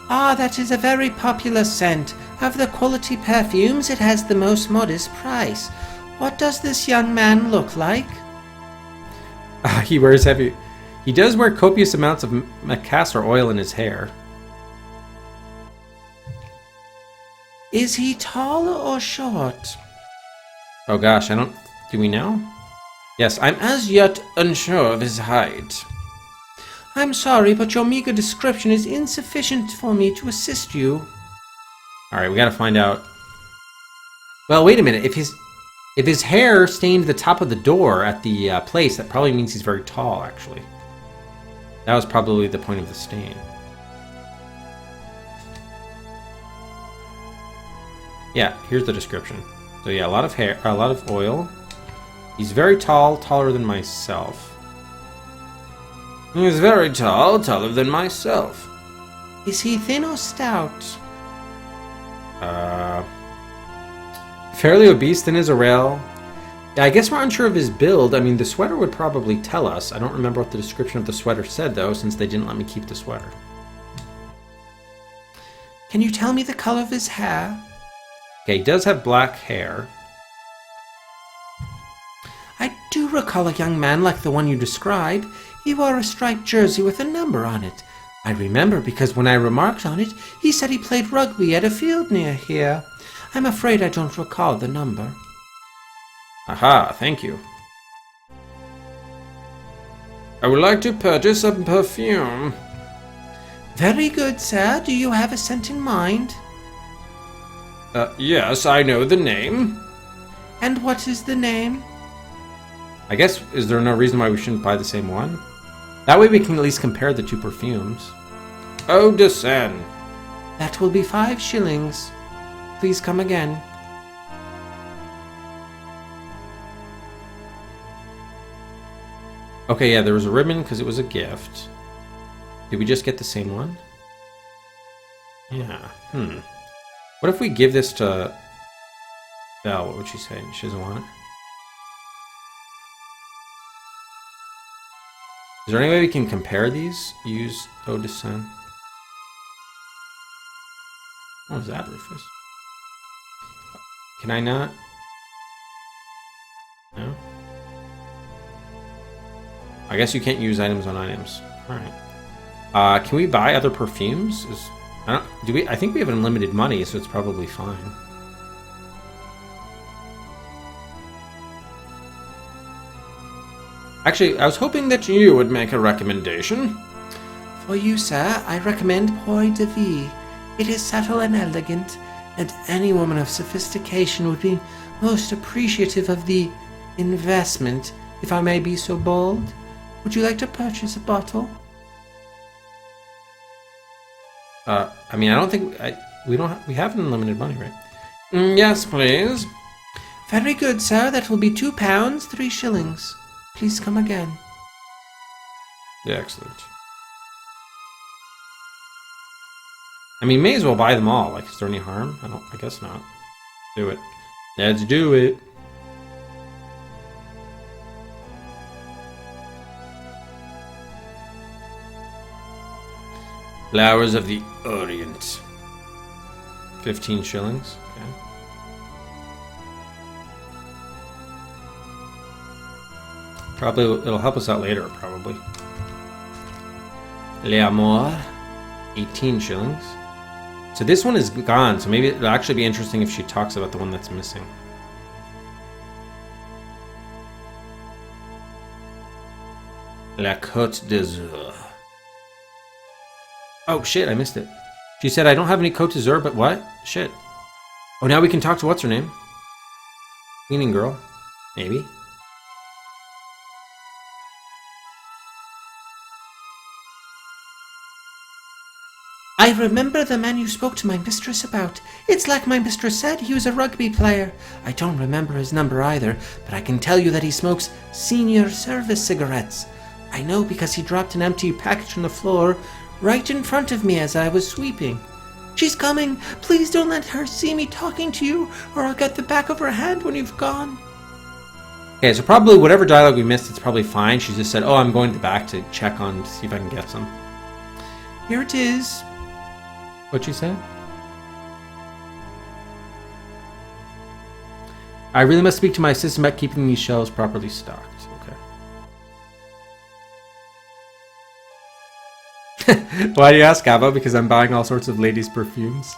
Ah, that is a very popular scent. Of the quality perfumes, it has the most modest price. What does this young man look like? He wears heavy... He does wear copious amounts of macassar oil in his hair. Is he tall or short? Oh gosh, do we know? Yes, I'm as yet unsure of his height. I'm sorry, but your meager description is insufficient for me to assist you. Alright, we gotta find out. Well, wait a minute. If his hair stained the top of the door at the place, that probably means he's very tall, actually. That was probably the point of the stain. Yeah, here's the description. So yeah, a lot of hair, a lot of oil. He's very tall, taller than myself. He's very tall, taller than myself. Is he thin or stout? Fairly obese, thin as a rail. Yeah, I guess we're unsure of his build. I mean, the sweater would probably tell us. I don't remember what the description of the sweater said, though, since they didn't let me keep the sweater. Can you tell me the color of his hair? Okay, he does have black hair. I do recall a young man like the one you describe. He wore a striped jersey with a number on it. I remember because when I remarked on it, he said he played rugby at a field near here. I'm afraid I don't recall the number. Aha, thank you. I would like to purchase some perfume. Very good, sir. Do you have a scent in mind? Yes, I know the name. And what is the name? I guess, is there no reason why we shouldn't buy the same one? That way we can at least compare the two perfumes. Eau de Seine. That will be 5 shillings. Please come again. Okay, yeah, there was a ribbon because it was a gift. Did we just get the same one? Yeah, What if we give this to Belle? What would she say? She doesn't want it? Is there any way we can compare these? Use Eau de Seine. What was that, Rufus? Can I not? No? I guess you can't use items on items. Alright. Can we buy other perfumes? I think we have unlimited money, so it's probably fine. Actually, I was hoping that you would make a recommendation. For you, sir, I recommend Point de Vie. It is subtle and elegant, and any woman of sophistication would be most appreciative of the investment, if I may be so bold. Would you like to purchase a bottle? I mean, I don't think... we have unlimited money, right? Yes, please. Very good, sir. That will be £2, 3 shillings. Please come again. Yeah, excellent. I mean, may as well buy them all. Like, is there any harm? I guess not. Do it. Let's do it. Flowers of the Orient. 15 shillings. Okay. Probably it'll help us out later, probably. L'amour. 18 shillings. So this one is gone, so maybe it'll actually be interesting if she talks about the one that's missing. La Côte d'Azur. Oh shit, I missed it. She said I don't have any Côte d'Azur, but what? Shit. Oh, now we can talk to what's her name? Cleaning girl. Maybe. I remember the man you spoke to my mistress about. It's like my mistress said, he was a rugby player. I don't remember his number either, but I can tell you that he smokes senior service cigarettes. I know because he dropped an empty package on the floor right in front of me as I was sweeping. She's coming. Please don't let her see me talking to you, or I'll get the back of her hand when you've gone. Okay, so probably whatever dialogue we missed, it's probably fine. She just said, oh, I'm going to the back to check on, to see if I can get some. Here it is. What'd she say? I really must speak to my assistant about keeping these shelves properly stocked. Okay. Why do you ask, Gabo? Because I'm buying all sorts of ladies' perfumes.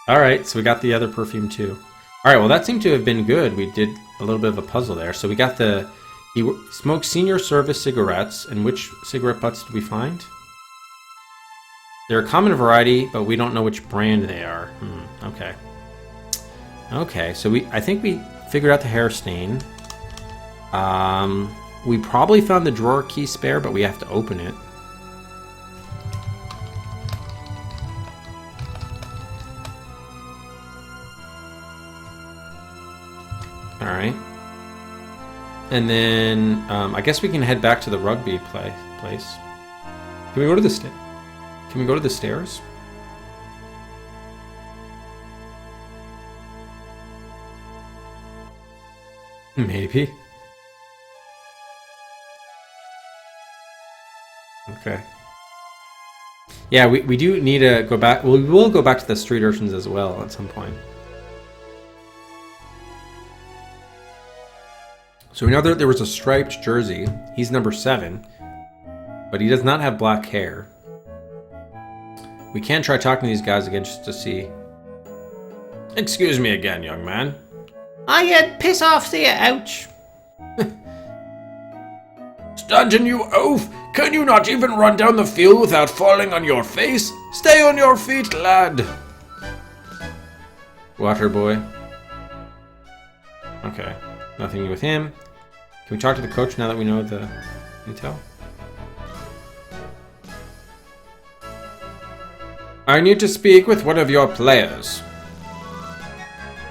Alright, so we got the other perfume too. Alright, well that seemed to have been good. We did a little bit of a puzzle there. So we got the... He smoked senior service cigarettes. And which cigarette butts did we find? They're a common variety, but we don't know which brand they are. Okay. Okay, so I think we figured out the hair stain. We probably found the drawer key spare, but we have to open it. Alright. And then, I guess we can head back to the rugby place. Can we go to the Can we go to the stairs? Maybe. Okay. Yeah, we do need to go back. Well, we will go back to the street urchins as well at some point. So we know that there was a striped jersey. He's number 7. But he does not have black hair. We can try talking to these guys again just to see. Excuse me again, young man. Piss off, see ya, ouch. Stanton, you oaf! Can you not even run down the field without falling on your face? Stay on your feet, lad! Water boy. Okay, nothing with him. Can we talk to the coach now that we know the intel? I need to speak with one of your players.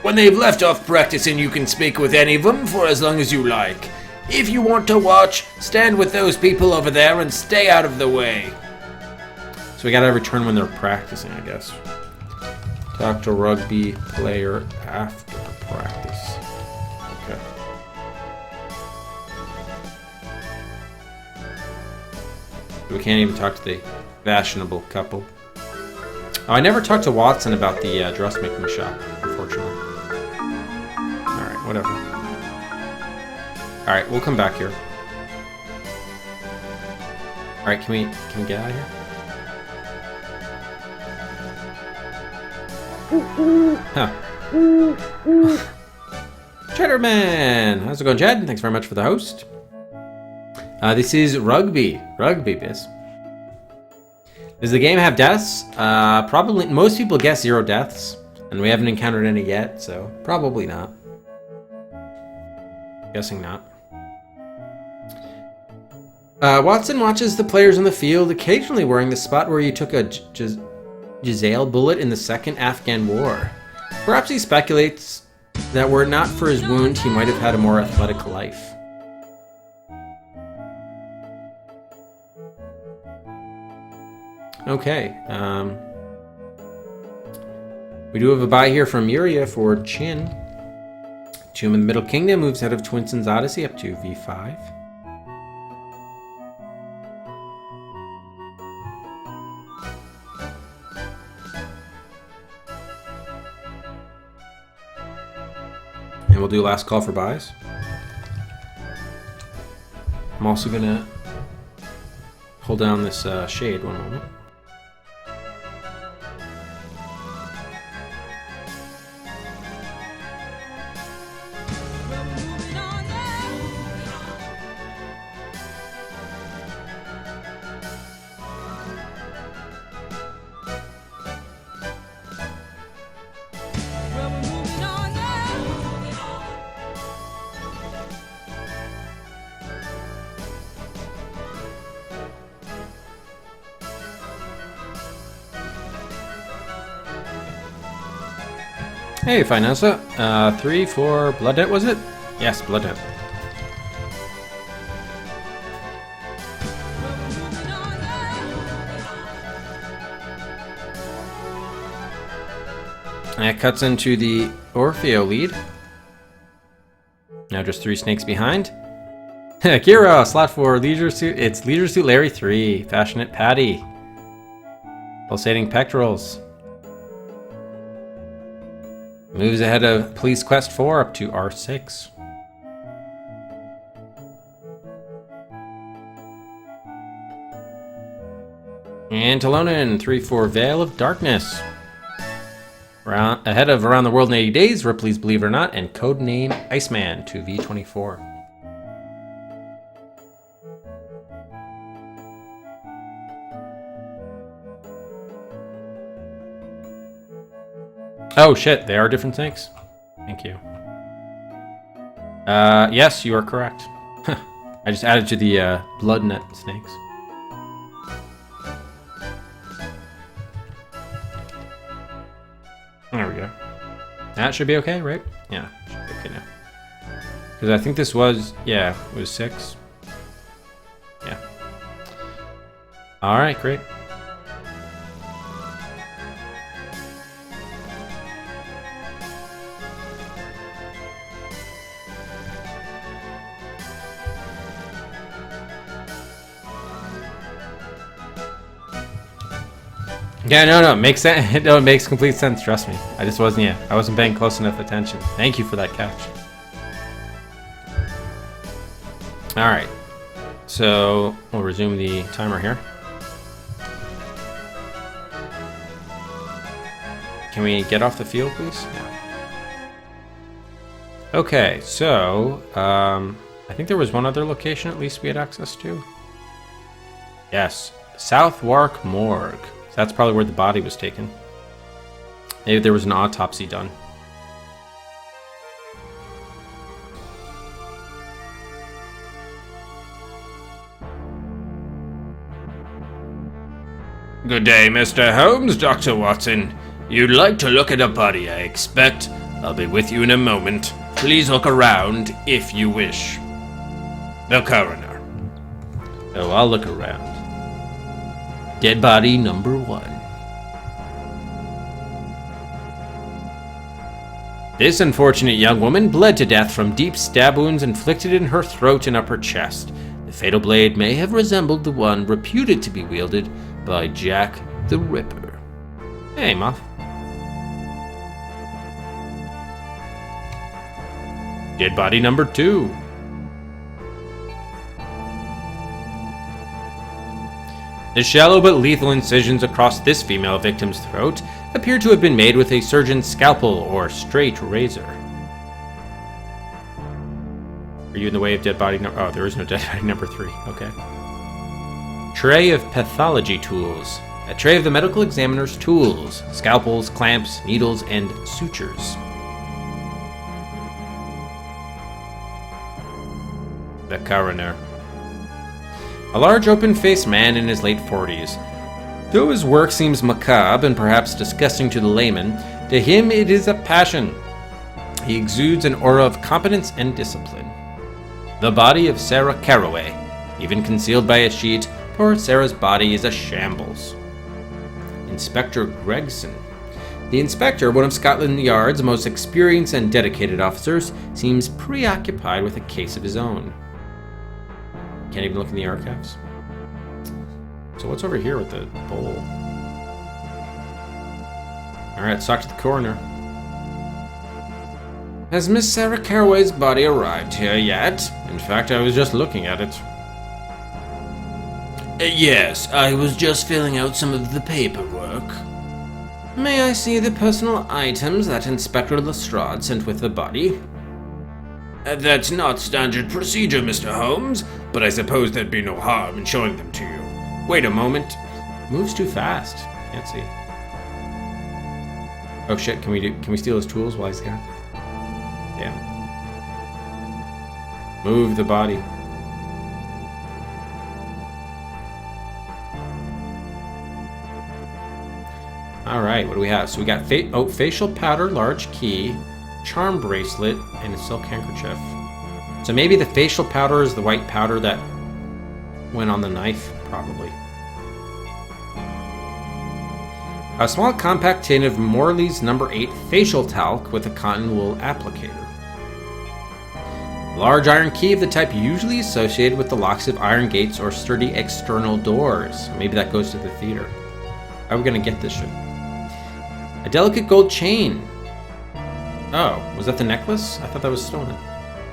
When they've left off practicing, you can speak with any of them for as long as you like. If you want to watch, stand with those people over there and stay out of the way. So we gotta return when they're practicing, I guess. Talk to rugby player after practice. Okay. We can't even talk to the fashionable couple. Oh, I never talked to Watson about the dressmaking shop, unfortunately. Alright, whatever. Alright, we'll come back here. Alright, can we get out of here? Huh. Cheddarman! How's it going, Jed? Thanks very much for the host. This is Rugby. Rugby, biz. Does the game have deaths? Probably. Most people guess 0 deaths, and we haven't encountered any yet, so probably not. Guessing not. Watson watches the players on the field, occasionally wearing the spot where he took a Giselle bullet in the Second Afghan War. Perhaps he speculates that were it not for his wound, he might have had a more athletic life. Okay, we do have a buy here from Yuria for Chin. Tomb in the Middle Kingdom moves out of Twinson's Odyssey up to V5. And we'll do last call for buys. I'm also gonna hold down this shade one moment. Hey, Finessa. 3 for Blood Debt, was it? Yes, Blood Debt. And it cuts into the Orfeo lead. Now just 3 snakes behind. Kira, slot 4, Leisure Suit. It's Leisure Suit Larry 3, Passionate Patty. Pulsating Pectorals. Moves ahead of Police Quest 4 up to R6. And Talonin, 3 for Veil of Darkness. Ahead of Around the World in 80 Days, Ripley's Believe It or Not, and Codename Iceman to V24. Oh shit, they are different snakes? Thank you. Yes, you are correct. I just added to the blood net snakes. There we go. That should be okay, right? Yeah, should be okay now. Because I think this was, yeah, it was 6. Yeah. Alright, great. Yeah, no, it makes sense. No, it makes complete sense. Trust me. I just wasn't. Yeah, I wasn't paying close enough attention. Thank you for that catch. All right, so we'll resume the timer here. Can we get off the field, please? Yeah. Okay, so I think there was one other location at least we had access to. Yes, Southwark Morgue. That's probably where the body was taken. Maybe there was an autopsy done. Good day, Mr. Holmes, Dr. Watson. You'd like to look at a body, I expect. I'll be with you in a moment. Please look around if you wish. The coroner. Oh, I'll look around. Dead body number 1. This unfortunate young woman bled to death from deep stab wounds inflicted in her throat and upper chest. The fatal blade may have resembled the one reputed to be wielded by Jack the Ripper. Hey, Moth. Dead body number 2. The shallow but lethal incisions across this female victim's throat appear to have been made with a surgeon's scalpel or straight razor. Are you in the way of dead body number... Oh, there is no dead body number 3. Okay. Tray of pathology tools. A tray of the medical examiner's tools. Scalpels, clamps, needles, and sutures. The coroner. A large open-faced man in his late 40s. Though his work seems macabre and perhaps disgusting to the layman, to him it is a passion. He exudes an aura of competence and discipline. The body of Sarah Caraway, even concealed by a sheet, poor Sarah's body is a shambles. Inspector Gregson. The inspector, one of Scotland Yard's most experienced and dedicated officers, seems preoccupied with a case of his own. Can't even look in the archives. So what's over here with the bowl? Alright, let's talk to the coroner. Has Miss Sarah Caraway's body arrived here yet? In fact, I was just looking at it. Yes, I was just filling out some of the paperwork. May I see the personal items that Inspector Lestrade sent with the body? That's not standard procedure, Mr. Holmes, but I suppose there'd be no harm in showing them to you. Wait a moment. Moves too fast. Can't see. Oh shit, can we steal his tools while he's gone? Damn. Move the body. Alright, what do we have? So we got facial powder, large key, charm bracelet, and a silk handkerchief. So maybe the facial powder is the white powder that went on the knife, probably. A small compact tin of Morley's No. 8 facial talc with a cotton wool applicator. Large iron key of the type usually associated with the locks of iron gates or sturdy external doors. Maybe that goes to the theater. How are we gonna get this shit? A delicate gold chain. Oh, was that the necklace? I thought that was stolen.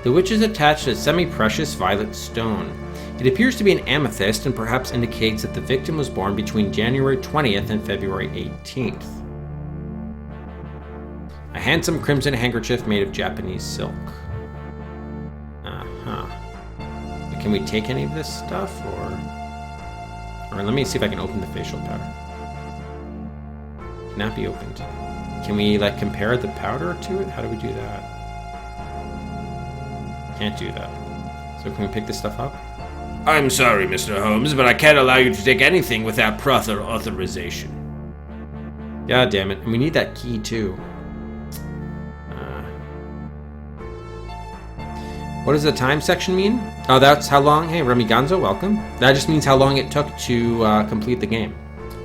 The witch is attached to a semi-precious violet stone. It appears to be an amethyst and perhaps indicates that the victim was born between January 20th and February 18th. A handsome crimson handkerchief made of Japanese silk. Can we take any of this stuff, or let me see if I can open the facial powder. Cannot be opened. Can we compare the powder to it? How do we do that? Can't do that. So can we pick this stuff up? I'm sorry, Mr. Holmes, but I can't allow you to take anything without proper authorization. God damn it. And we need that key too. What does the time section mean? Oh, that's how long. Hey, Remy Gonzo, welcome. That just means how long it took to complete the game.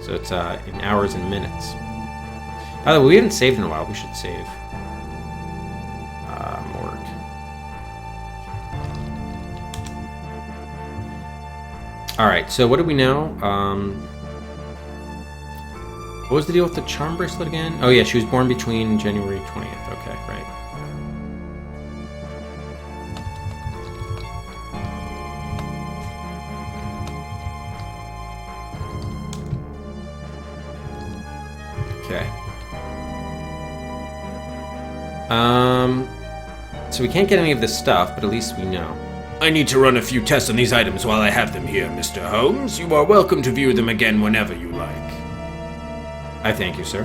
So it's in hours and minutes. By the way, we haven't saved in a while. We should save. Morgue. Alright, so what do we know? What was the deal with the charm bracelet again? Oh yeah, she was born between January 20th. Okay, right. Okay. So we can't get any of this stuff, but at least we know. I need to run a few tests on these items while I have them here, Mr. Holmes. You are welcome to view them again whenever you like. I thank you, sir.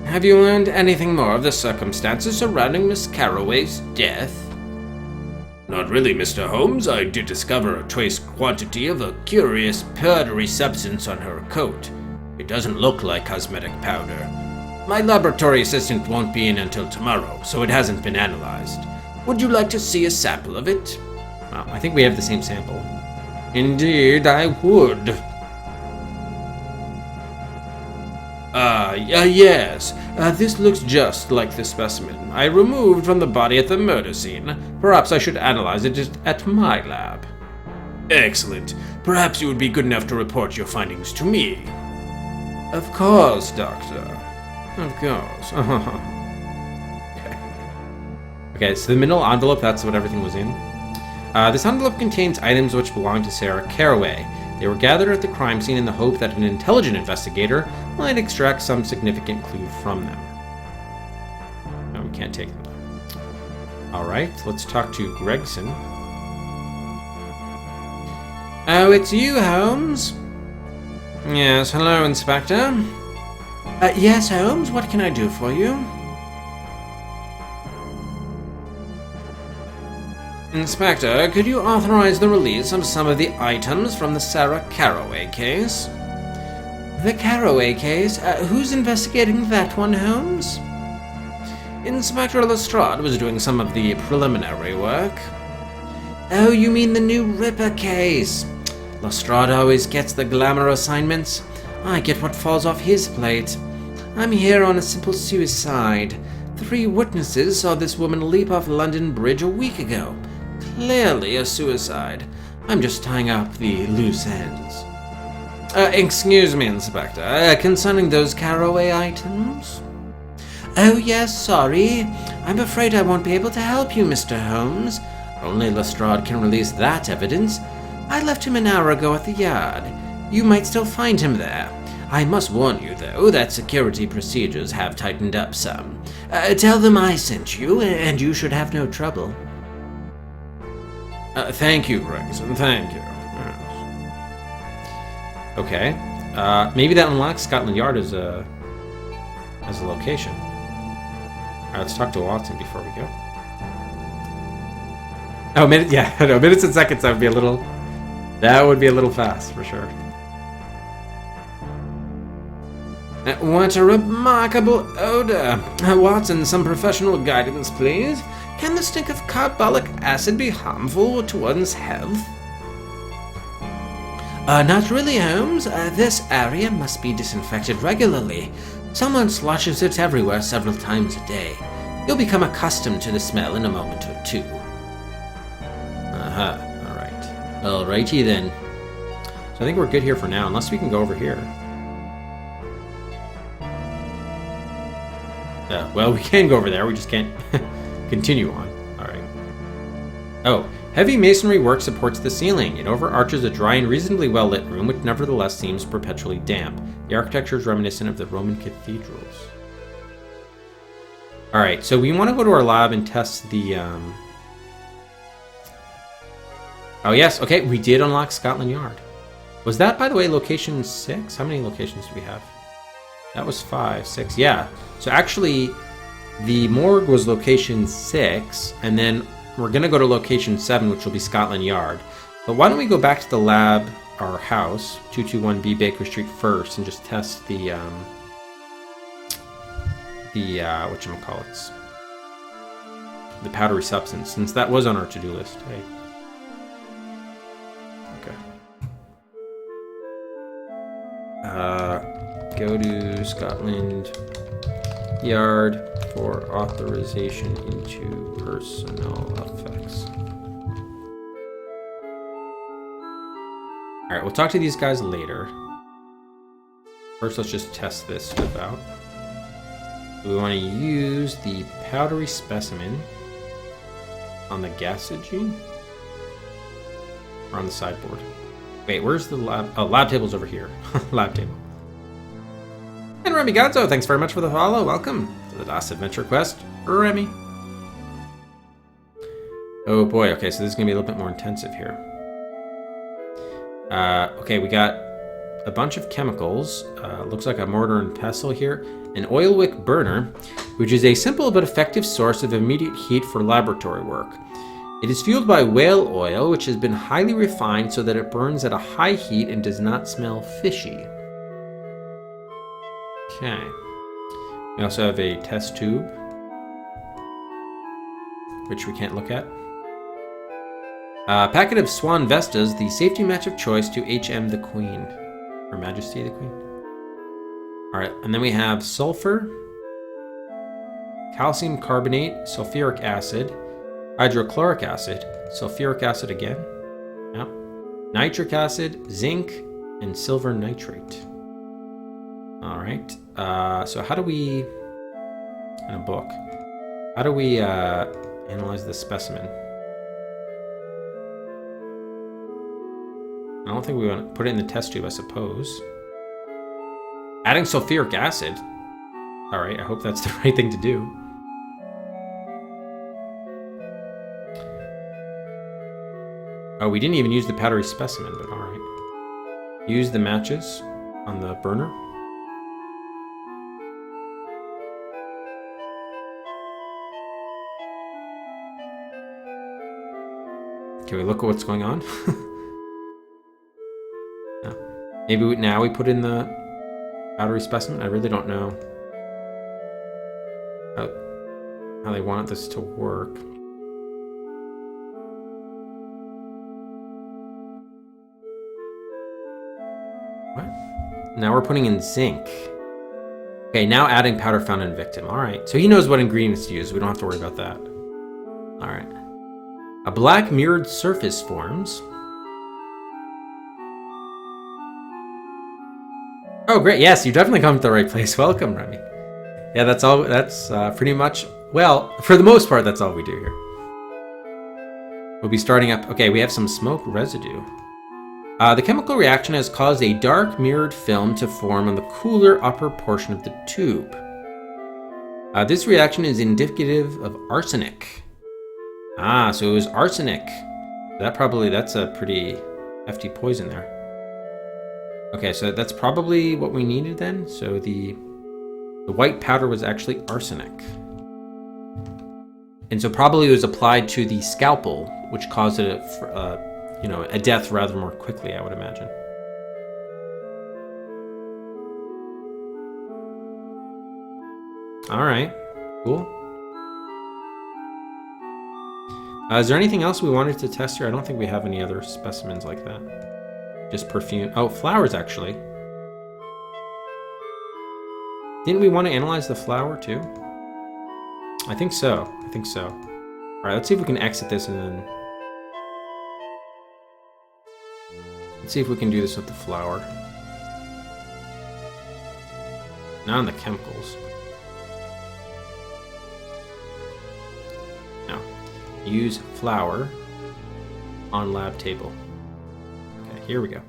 Have you learned anything more of the circumstances surrounding Miss Caraway's death? Not really, Mr. Holmes. I did discover a trace quantity of a curious powdery substance on her coat. It doesn't look like cosmetic powder. My laboratory assistant won't be in until tomorrow, so it hasn't been analyzed. Would you like to see a sample of it? Well, I think we have the same sample. Indeed, I would. Yes. This looks just like the specimen I removed from the body at the murder scene. Perhaps I should analyze it at my lab. Excellent. Perhaps you would be good enough to report your findings to me. Of course, Doctor. Of course. Okay, so the middle envelope, that's what everything was in. This envelope contains items which belong to Sarah Caraway. They were gathered at the crime scene in the hope that an intelligent investigator might extract some significant clue from them. No, we can't take them. Alright, let's talk to Gregson. Oh, it's you, Holmes? Yes, hello, Inspector. Yes, Holmes, what can I do for you? Inspector, could you authorize the release of some of the items from the Sarah Caraway case? The Caraway case? Who's investigating that one, Holmes? Inspector Lestrade was doing some of the preliminary work. Oh, you mean the new Ripper case? Lestrade always gets the glamour assignments. I get what falls off his plate. I'm here on a simple suicide. 3 witnesses saw this woman leap off London Bridge a week ago. Clearly a suicide. I'm just tying up the loose ends. Excuse me, Inspector. Concerning those Caraway items? Oh, yes, sorry. I'm afraid I won't be able to help you, Mr. Holmes. Only Lestrade can release that evidence. I left him an hour ago at the yard. You might still find him there. I must warn you, though, that security procedures have tightened up some. Tell them I sent you, and you should have no trouble. Thank you, Gregson. Thank you. Yes. Okay. Maybe that unlocks Scotland Yard as a location. Alright, let's talk to Watson before we go. Oh, minutes and seconds. That would be a little fast for sure. What a remarkable odor. Watson, some professional guidance, please. Can the stink of carbolic acid be harmful to one's health? Not really, Holmes. This area must be disinfected regularly. Someone sloshes it everywhere several times a day. You'll become accustomed to the smell in a moment or two. Alright. Alrighty then. So I think we're good here for now, unless we can go over here. Well, we can go over there, we just can't continue on. Alright. Oh, heavy masonry work supports the ceiling. It overarches a dry and reasonably well-lit room, which nevertheless seems perpetually damp. The architecture is reminiscent of the Roman cathedrals. Alright, so we want to go to our lab and test the... Oh yes, okay, we did unlock Scotland Yard. Was that, by the way, location 6? How many locations do we have? That was 5, 6, yeah. So actually, the morgue was location 6, and then we're going to go to location 7, which will be Scotland Yard. But why don't we go back to the lab, our house, 221B Baker Street first, and just test the whatchamacallits, the powdery substance, since that was on our to-do list. Hey. Go to Scotland Yard for authorization into personal effects. Alright, we'll talk to these guys later. First, let's just test this stuff out. We want to use the powdery specimen on the gasogene or on the sideboard. Wait, where's the lab? Oh, lab table's over here. Lab table. And Remy Gazzo, thanks very much for the follow. Welcome to the last adventure quest, Remy. Oh boy, okay, so this is going to be a little bit more intensive here. Okay, we got a bunch of chemicals. Looks like a mortar and pestle here. An oil wick burner, which is a simple but effective source of immediate heat for laboratory work. It is fueled by whale oil, which has been highly refined so that it burns at a high heat and does not smell fishy. Okay. We also have a test tube, which we can't look at. A packet of Swan Vestas, the safety match of choice to HM the Queen. Her Majesty the Queen. Alright, and then we have sulfur, calcium carbonate, sulfuric acid, hydrochloric acid, sulfuric acid again, yep, nitric acid, zinc, and silver nitrate. Alright, so how do we, in a book, how do we analyze this specimen? I don't think we want to put it in the test tube, I suppose. Adding sulfuric acid. Alright, I hope that's the right thing to do. Oh, we didn't even use the powdery specimen, but alright. Use the matches on the burner. Can we look at what's going on? No. Maybe now we put in the powdery specimen? I really don't know how they want this to work. What? Now we're putting in zinc. Okay, now adding powder found in victim. All right, so he knows what ingredients to use. We don't have to worry about that. All right. A black mirrored surface forms. Oh, great. Yes, you definitely come to the right place. Welcome, Remy. Yeah, that's all. That's pretty much, well, for the most part, that's all we do here. We'll be starting up. Okay, we have some smoke residue. The chemical reaction has caused a dark mirrored film to form on the cooler upper portion of the tube. This reaction is indicative of arsenic. Ah, so it was arsenic. That's a pretty hefty poison there. Okay, so that's probably what we needed then. So the white powder was actually arsenic. And so probably it was applied to the scalpel, which caused it a death rather more quickly, I would imagine. All right, cool. Is there anything else we wanted to test here? I don't think we have any other specimens like that. Just perfume. Oh, flowers, actually. Didn't we want to analyze the flower, too? I think so. All right, let's see if we can exit this and then... Let's see if we can do this with the flower. Not on the chemicals. No. Use flower on lab table. Okay, here we go.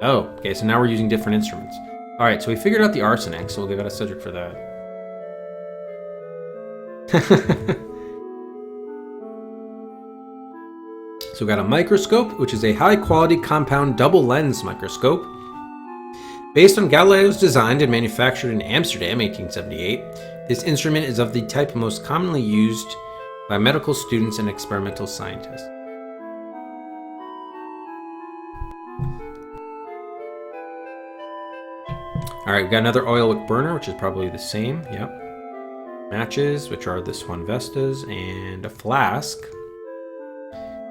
Oh, okay, so now we're using different instruments. All right, so we figured out the arsenic, so we'll give it a Cedric for that. So we got a microscope, which is a high-quality compound double lens microscope. Based on Galileo's designed and manufactured in Amsterdam, 1878, this instrument is of the type most commonly used by medical students and experimental scientists. All right, we got another oil wick burner, which is probably the same. Yep. Matches, which are the Swan Vestas, and a flask.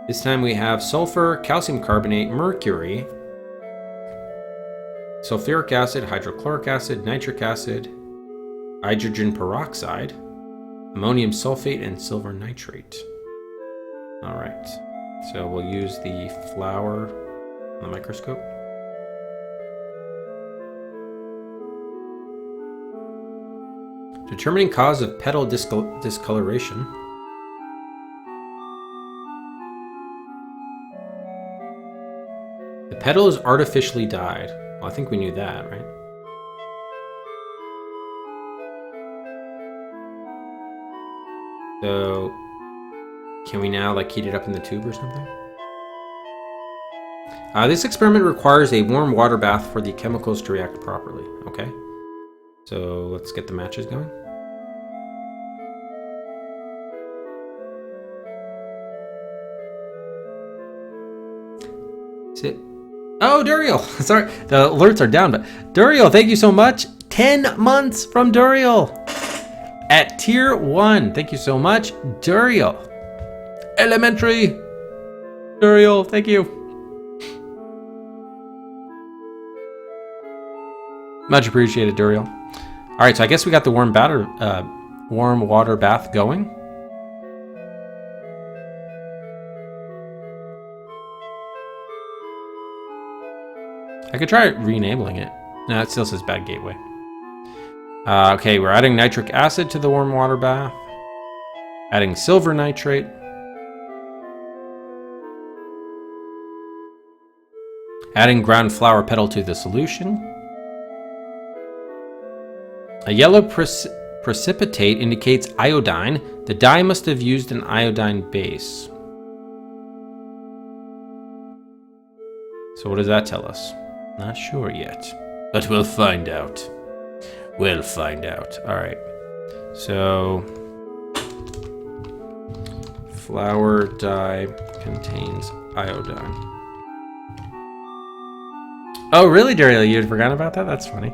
This time we have sulfur, calcium carbonate, mercury, sulfuric acid, hydrochloric acid, nitric acid, hydrogen peroxide, ammonium sulfate, and silver nitrate. All right, so we'll use the flower on the microscope. Determining cause of petal discoloration. The petal is artificially dyed. Well, I think we knew that, right? So, can we now heat it up in the tube or something? This experiment requires a warm water bath for the chemicals to react properly. Okay. So let's get the matches going. Sit. Oh, Duriel! Sorry, the alerts are down, but Duriel, thank you so much. 10 months from Duriel at tier 1. Thank you so much, Duriel. Elementary. Duriel, thank you. Much appreciated, Duriel. All right, so I guess we got the warm water bath going. I could try re-enabling it. No, it still says bad gateway. Okay, we're adding nitric acid to the warm water bath. Adding silver nitrate. Adding ground flower petal to the solution. A yellow precipitate indicates iodine. The dye must have used an iodine base. So what does that tell us? Not sure yet, but we'll find out. We'll find out. All right. So, flower dye contains iodine. Oh, really, Daryl? You had forgotten about that? That's funny.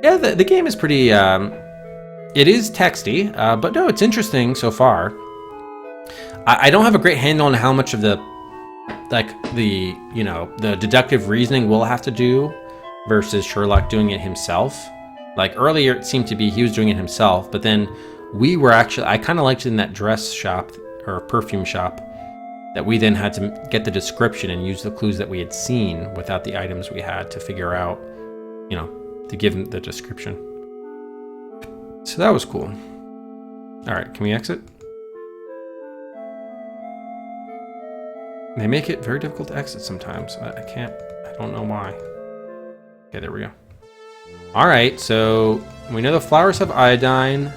Yeah, the game is pretty... it is texty, but no, it's interesting so far. I don't have a great handle on how much of the deductive reasoning we'll have to do versus Sherlock doing it himself. Like earlier, it seemed to be he was doing it himself, but then we were actually, I kind of liked it in that dress shop or perfume shop that we then had to get the description and use the clues that we had seen without the items we had to figure out, to give them the description. So that was cool. All right, can we exit? They make it very difficult to exit sometimes. I can't, I don't know why. Okay, there we go. All right, so we know the flowers have iodine.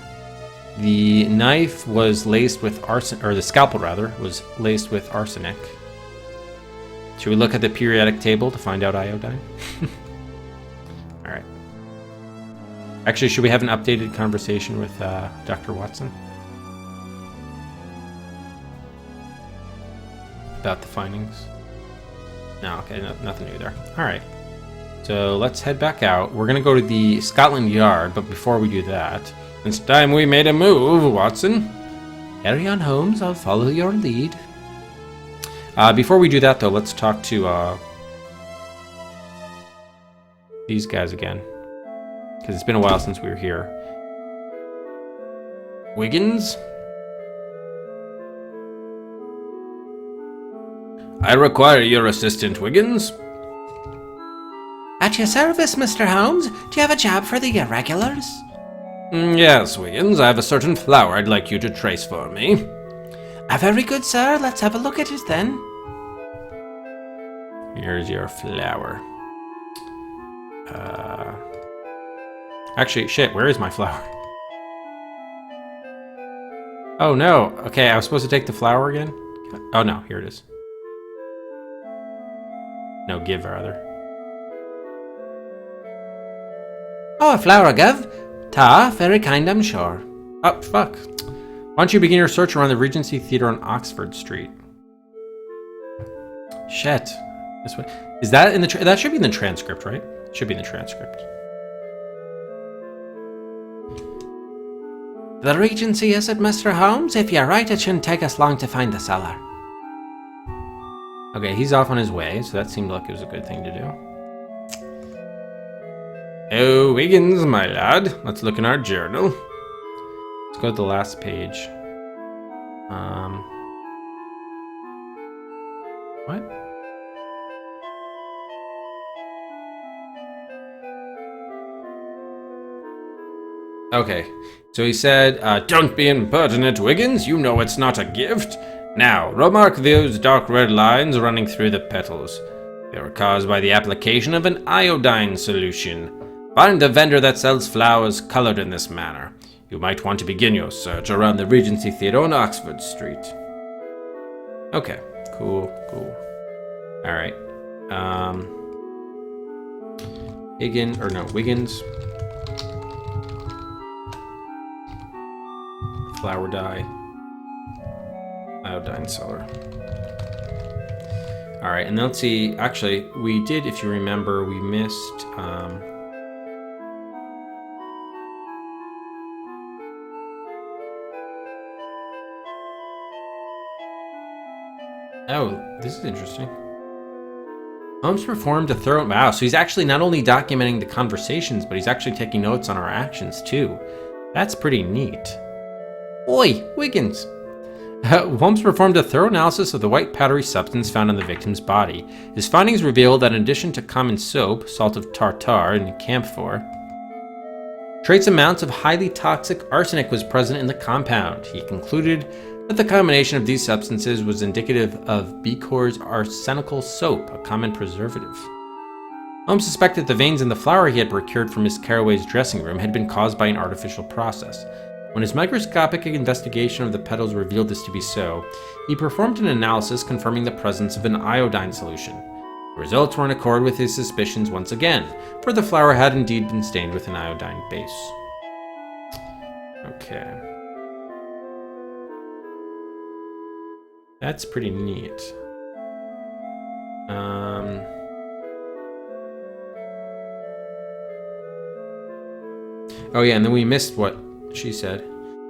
The knife was laced with arsenic, or the scalpel rather, was laced with arsenic. Should we look at the periodic table to find out iodine? All right. Actually, should we have an updated conversation with Dr. Watson? About the findings? No, okay, nothing new there. All right. So let's head back out. We're going to go to the Scotland Yard, but before we do that, it's time we made a move, Watson. Carry on, Holmes. I'll follow your lead. Before we do that, though, let's talk to these guys again. Because it's been a while since we were here. Wiggins? I require your assistant, Wiggins. At your service, Mr. Holmes. Do you have a job for the irregulars? Yes, Wiggins. I have a certain flower I'd like you to trace for me. Very good, sir. Let's have a look at it then. Here's your flower. Actually, shit, where is my flower? Oh, no. Okay, I was supposed to take the flower again? Oh, no, here it is. No, give, rather. Oh, a flower, Gov. Ta, very kind, I'm sure. Oh, fuck. Why don't you begin your search around the Regency Theatre on Oxford Street? Shit. This way. Is that in the... that should be in the transcript, right? Should be in the transcript. The Regency, is it, Mr. Holmes? If you're right, it shouldn't take us long to find the cellar. Okay, he's off on his way, so that seemed like it was a good thing to do. Oh, Wiggins, my lad. Let's look in our journal. Let's go to the last page. What? Okay, so he said, Don't be impertinent, Wiggins. You know it's not a gift. Now, remark those dark red lines running through the petals. They were caused by the application of an iodine solution. Find the vendor that sells flowers colored in this manner. You might want to begin your search around the Regency Theatre on Oxford Street. Okay, cool. Alright. Wiggins. Flower dye. Iodine cellar. Alright, and then let's see. Actually, we did, if you remember, we missed... Oh, this is interesting. Holmes performed a thorough... Wow, so he's actually not only documenting the conversations, but he's actually taking notes on our actions, too. That's pretty neat. Oi, Wiggins! Holmes performed a thorough analysis of the white powdery substance found on the victim's body. His findings revealed that in addition to common soap, salt of tartar, and camphor, trace amounts of highly toxic arsenic was present in the compound. He concluded that the combination of these substances was indicative of Becor's arsenical soap, a common preservative. Holmes suspected the veins in the flower he had procured from Miss Carraway's dressing room had been caused by an artificial process. When his microscopic investigation of the petals revealed this to be so, he performed an analysis confirming the presence of an iodine solution. The results were in accord with his suspicions once again, for the flower had indeed been stained with an iodine base. Okay. That's pretty neat. Oh yeah, and then we missed what she said.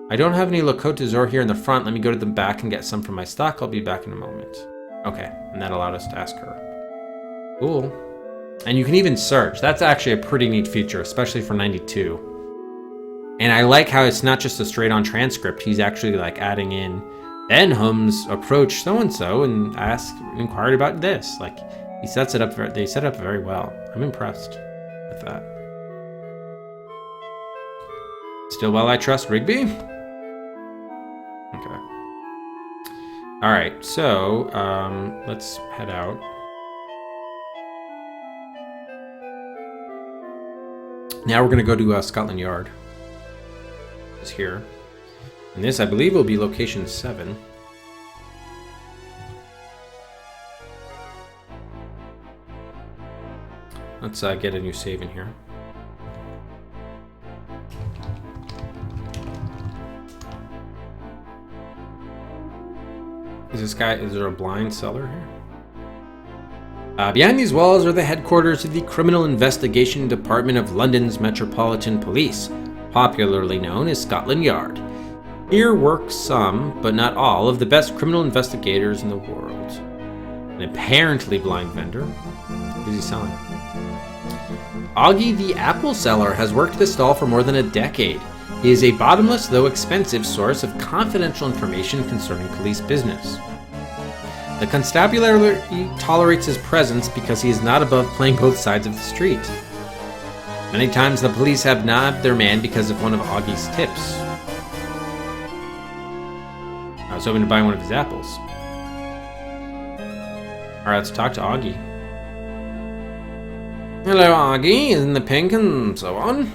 I don't have any Lakotas or here in the front. Let me go to the back and get some from my stock. I'll be back in a moment. Okay, and that allowed us to ask her. Cool. And you can even search. That's actually a pretty neat feature, especially for 92. And I like how it's not just a straight-on transcript. He's actually like adding in, then Holmes approached so-and-so and inquired about this. Like, he sets it up, they set it up very well. I'm impressed with that. Still well I trust Rigby? Okay. Alright, so, let's head out. Now we're gonna go to Scotland Yard. It's here. And this, I believe, will be location 7. Let's get a new save in here. Is there a blind cellar here? Behind these walls are the headquarters of the Criminal Investigation Department of London's Metropolitan Police, popularly known as Scotland Yard. Here work some, but not all, of the best criminal investigators in the world. An apparently blind vendor. What is he selling? Augie the Apple Seller has worked this stall for more than a decade. He is a bottomless, though expensive, source of confidential information concerning police business. The constabulary tolerates his presence because he is not above playing both sides of the street. Many times the police have nabbed their man because of one of Augie's tips. I was hoping to buy one of his apples. Alright, let's talk to Augie. Hello, Augie, in the pink and so on.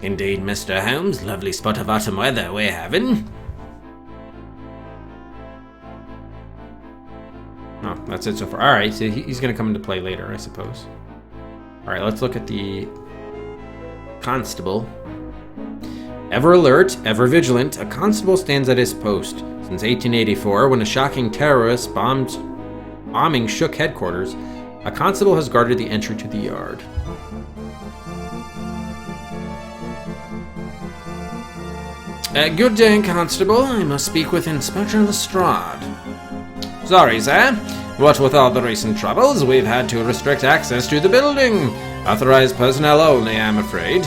Indeed, Mr. Holmes, lovely spot of autumn weather we're having. Oh, that's it so far. Alright, so he's going to come into play later, I suppose. Alright, let's look at the constable. Ever alert, ever vigilant, a constable stands at his post. Since 1884, when a shocking terrorist bombing shook headquarters, a constable has guarded the entry to the yard. Good day, Constable. I must speak with Inspector Lestrade. Sorry, sir. What with all the recent troubles, we've had to restrict access to the building. Authorized personnel only, I'm afraid.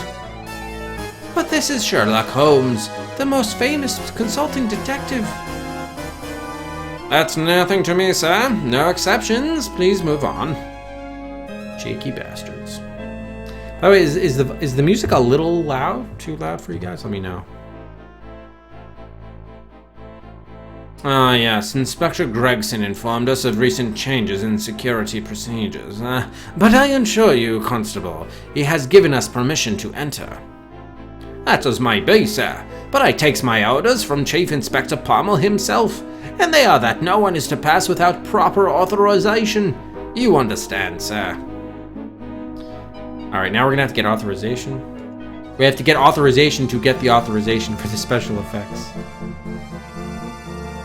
But this is Sherlock Holmes, the most famous consulting detective. That's nothing to me, sir. No exceptions. Please move on. Cheeky bastards. By the way, is the music a little loud? Too loud for you guys? Let me know. Ah, yes, Inspector Gregson informed us of recent changes in security procedures. But I assure you, Constable, he has given us permission to enter. That as might be, sir, but I takes my orders from Chief Inspector Pommel himself, and they are that no one is to pass without proper authorization. You understand, sir. Alright, now we're gonna have to get authorization. We have to get authorization to get the authorization for the special effects.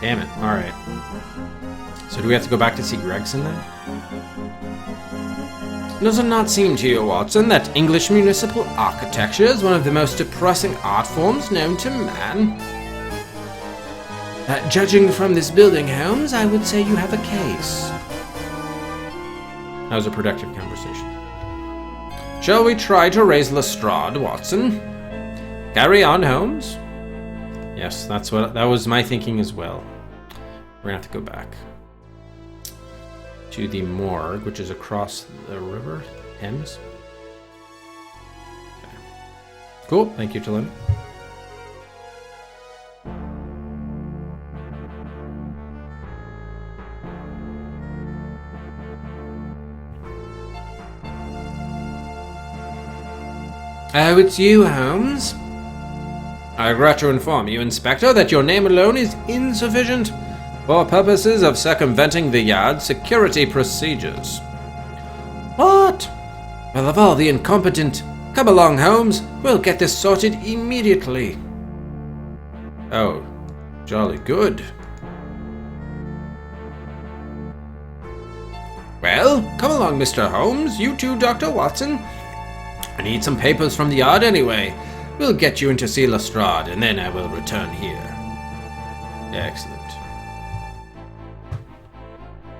Damn it, alright. So do we have to go back to see Gregson then? Does it not seem to you, Watson, that English municipal architecture is one of the most depressing art forms known to man? Judging from this building, Holmes, I would say you have a case. That was a productive conversation. Shall we try to raise Lestrade, Watson? Carry on, Holmes. Yes, that was my thinking as well. We're gonna have to go back to the morgue, which is across the river Thames. Okay. Cool, thank you, Talon. Oh, it's you, Holmes. I regret to inform you, Inspector, that your name alone is insufficient for purposes of circumventing the yard's security procedures. What? Well, of all the incompetent. Come along, Holmes. We'll get this sorted immediately. Oh, jolly good. Well, come along, Mr. Holmes. You too, Dr. Watson. I need some papers from the yard anyway. We'll get you into see Lestrade, and then I will return here. Excellent.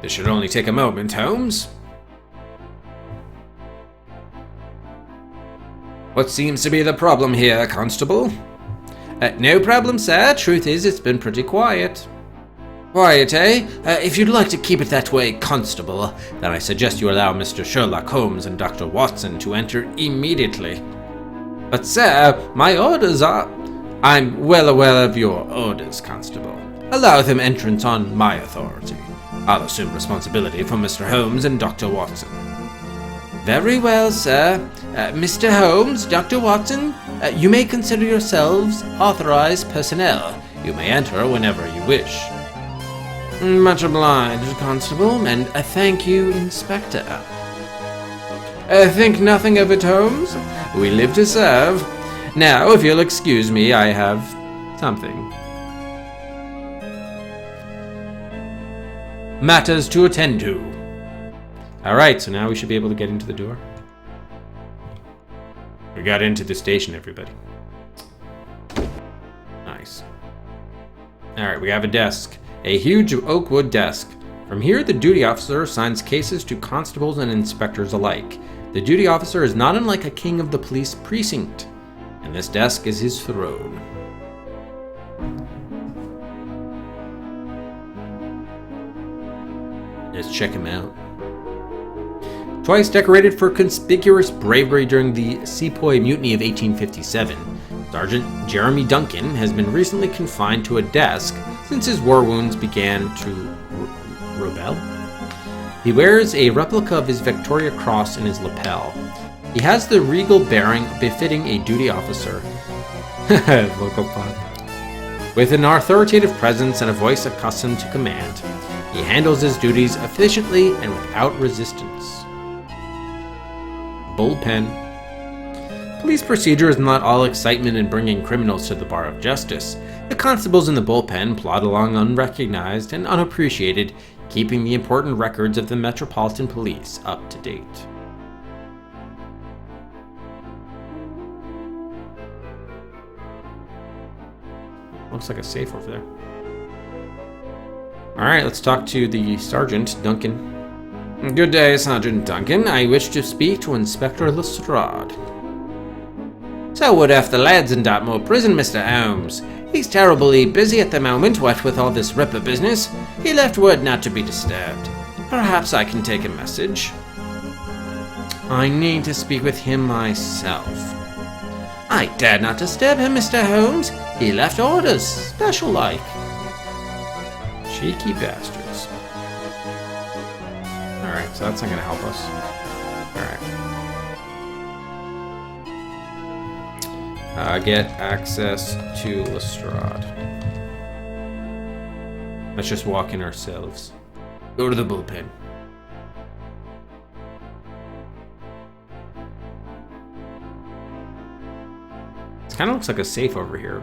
This should only take a moment, Holmes. What seems to be the problem here, Constable? No problem, sir. Truth is, it's been pretty quiet. Quiet, eh? If you'd like to keep it that way, Constable, then I suggest you allow Mr. Sherlock Holmes and Dr. Watson to enter immediately. But, sir, my orders are... I'm well aware of your orders, Constable. Allow them entrance on my authority. I'll assume responsibility for Mr. Holmes and Dr. Watson. Very well, sir. Mr. Holmes, Dr. Watson, you may consider yourselves authorized personnel. You may enter whenever you wish. Much obliged, Constable, and thank you, Inspector. Think nothing of it, Holmes. We live to serve. Now, if you'll excuse me, I have something. Matters to attend to. Alright, so now we should be able to get into the door. We got into the station, everybody. Nice. Alright, we have a desk. A huge oak wood desk. From here, the duty officer assigns cases to constables and inspectors alike. The duty officer is not unlike a king of the police precinct, and this desk is his throne. Let's check him out. Twice decorated for conspicuous bravery during the Sepoy Mutiny of 1857, Sergeant Jeremy Duncan has been recently confined to a desk since his war wounds began to rebel. He wears a replica of his Victoria Cross in his lapel. He has the regal bearing befitting a duty officer. Vocal pop. With an authoritative presence and a voice accustomed to command, he handles his duties efficiently and without resistance. Bullpen. Police procedure is not all excitement in bringing criminals to the bar of justice. The constables in the bullpen plod along unrecognized and unappreciated, keeping the important records of the Metropolitan Police up to date. Looks like a safe over there. Alright, let's talk to the Sergeant, Duncan. Good day, Sergeant Duncan. I wish to speak to Inspector Lestrade. So would have the lads in Dartmoor prison, Mr. Holmes. He's terribly busy at the moment, what with all this Ripper business. He left word not to be disturbed. Perhaps I can take a message. I need to speak with him myself. I dare not disturb him, Mr. Holmes. He left orders, special-like. Cheeky bastards. Alright, so that's not going to help us. Alright. Get access to Lestrade. Let's just walk in ourselves. Go to the bullpen. It kind of looks like a safe over here.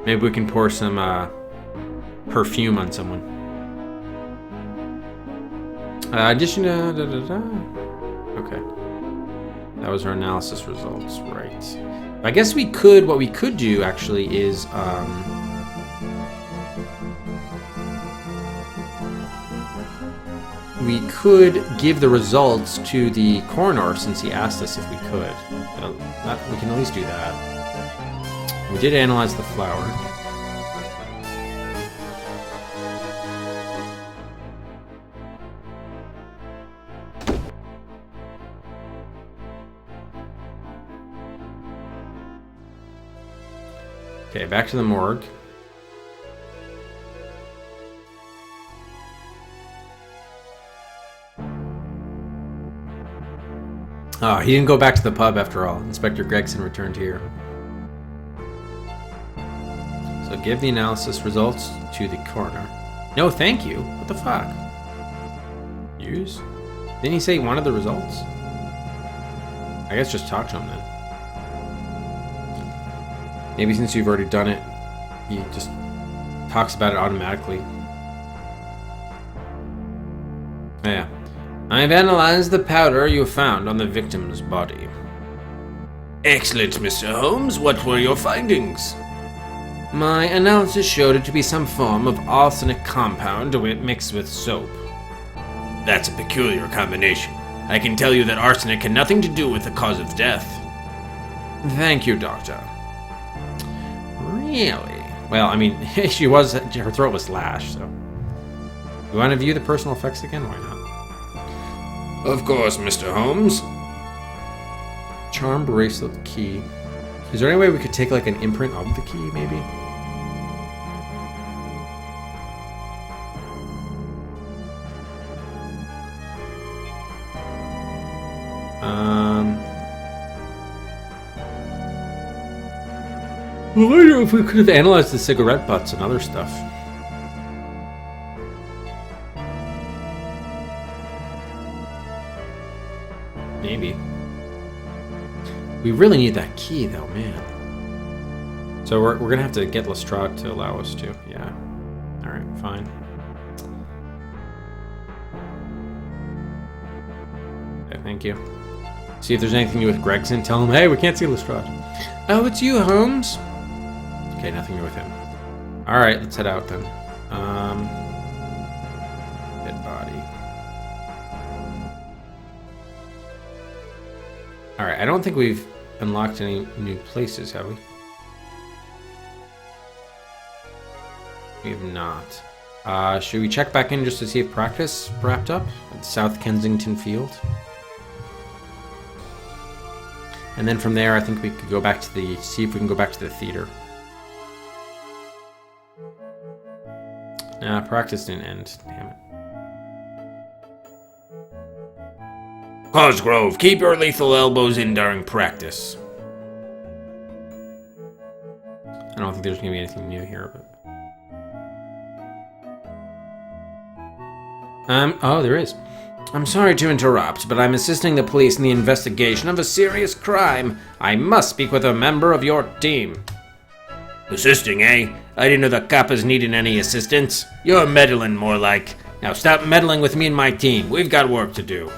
Maybe we can pour some perfume on someone. Addition. Okay. That was our analysis results, right? I guess we could. What we could do actually is we could give the results to the coroner since he asked us if we could. We can at least do that. We did analyze the flower. Okay, back to the morgue. Oh, he didn't go back to the pub after all. Inspector Gregson returned here. So give the analysis results to the coroner. No, thank you. What the fuck? Use? Didn't he say he wanted the results? I guess just talk to him then. Maybe since you've already done it, you just talks about it automatically. Yeah. I've analyzed the powder you found on the victim's body. Excellent, Mr. Holmes. What were your findings? My analysis showed it to be some form of arsenic compound mixed with soap. That's a peculiar combination. I can tell you that arsenic had nothing to do with the cause of death. Thank you, Doctor. Really? Well, I mean, her throat was slashed, so. You want to view the personal effects again? Why not? Of course, Mr. Holmes. Charm bracelet key. Is there any way we could take like an imprint of the key, maybe? I wonder if we could have analyzed the cigarette butts and other stuff. Maybe. We really need that key, though, man. So we're gonna have to get Lestrade to allow us to. Yeah. All right, fine. Okay, thank you. See if there's anything new with Gregson. Tell him, hey, we can't see Lestrade. Oh, it's you, Holmes. Okay, nothing new with him. All right, let's head out then. Dead body. All right, I don't think we've unlocked any new places, have we? We have not. Should we check back in just to see if practice wrapped up at South Kensington Field? And then from there, I think we could go back to see if we can go back to the theater. Nah, practice didn't end. Damn it. Cosgrove, keep your lethal elbows in during practice. I don't think there's gonna be anything new here, but. Oh, there is. I'm sorry to interrupt, but I'm assisting the police in the investigation of a serious crime. I must speak with a member of your team. Assisting, eh? I didn't know the coppers needed any assistance. You're meddling, more like. Now stop meddling with me and my team. We've got work to do.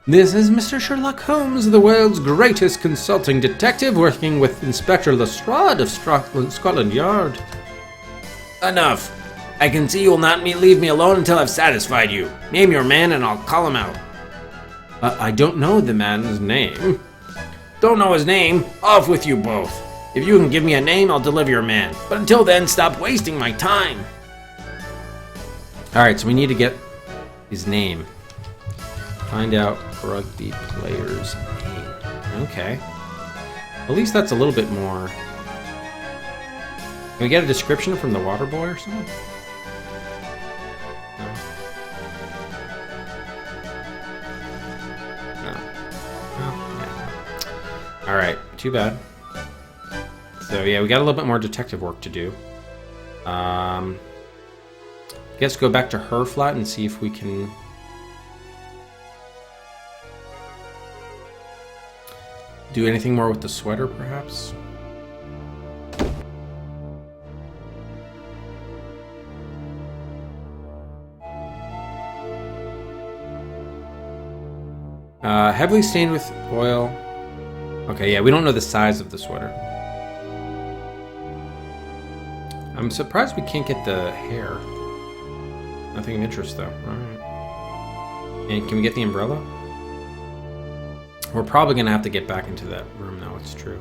This is Mr. Sherlock Holmes, the world's greatest consulting detective, working with Inspector Lestrade of Scotland Yard. Enough. I can see you will not leave me alone until I've satisfied you. Name your man and I'll call him out. I don't know the man's name. Don't know his name? Off with you both. If you can give me a name, I'll deliver your man. But until then, stop wasting my time. Alright, so we need to get his name. Find out rugby player's name. Okay. At least that's a little bit more. Can we get a description from the water boy or something? No. Alright, too bad. So yeah, we got a little bit more detective work to do. Guess go back to her flat and see if we can do anything more with the sweater, perhaps? Heavily stained with oil. Okay, yeah, we don't know the size of the sweater. I'm surprised we can't get the hair. Nothing of interest, though. Alright. And can we get the umbrella? We're probably going to have to get back into that room, though, it's true.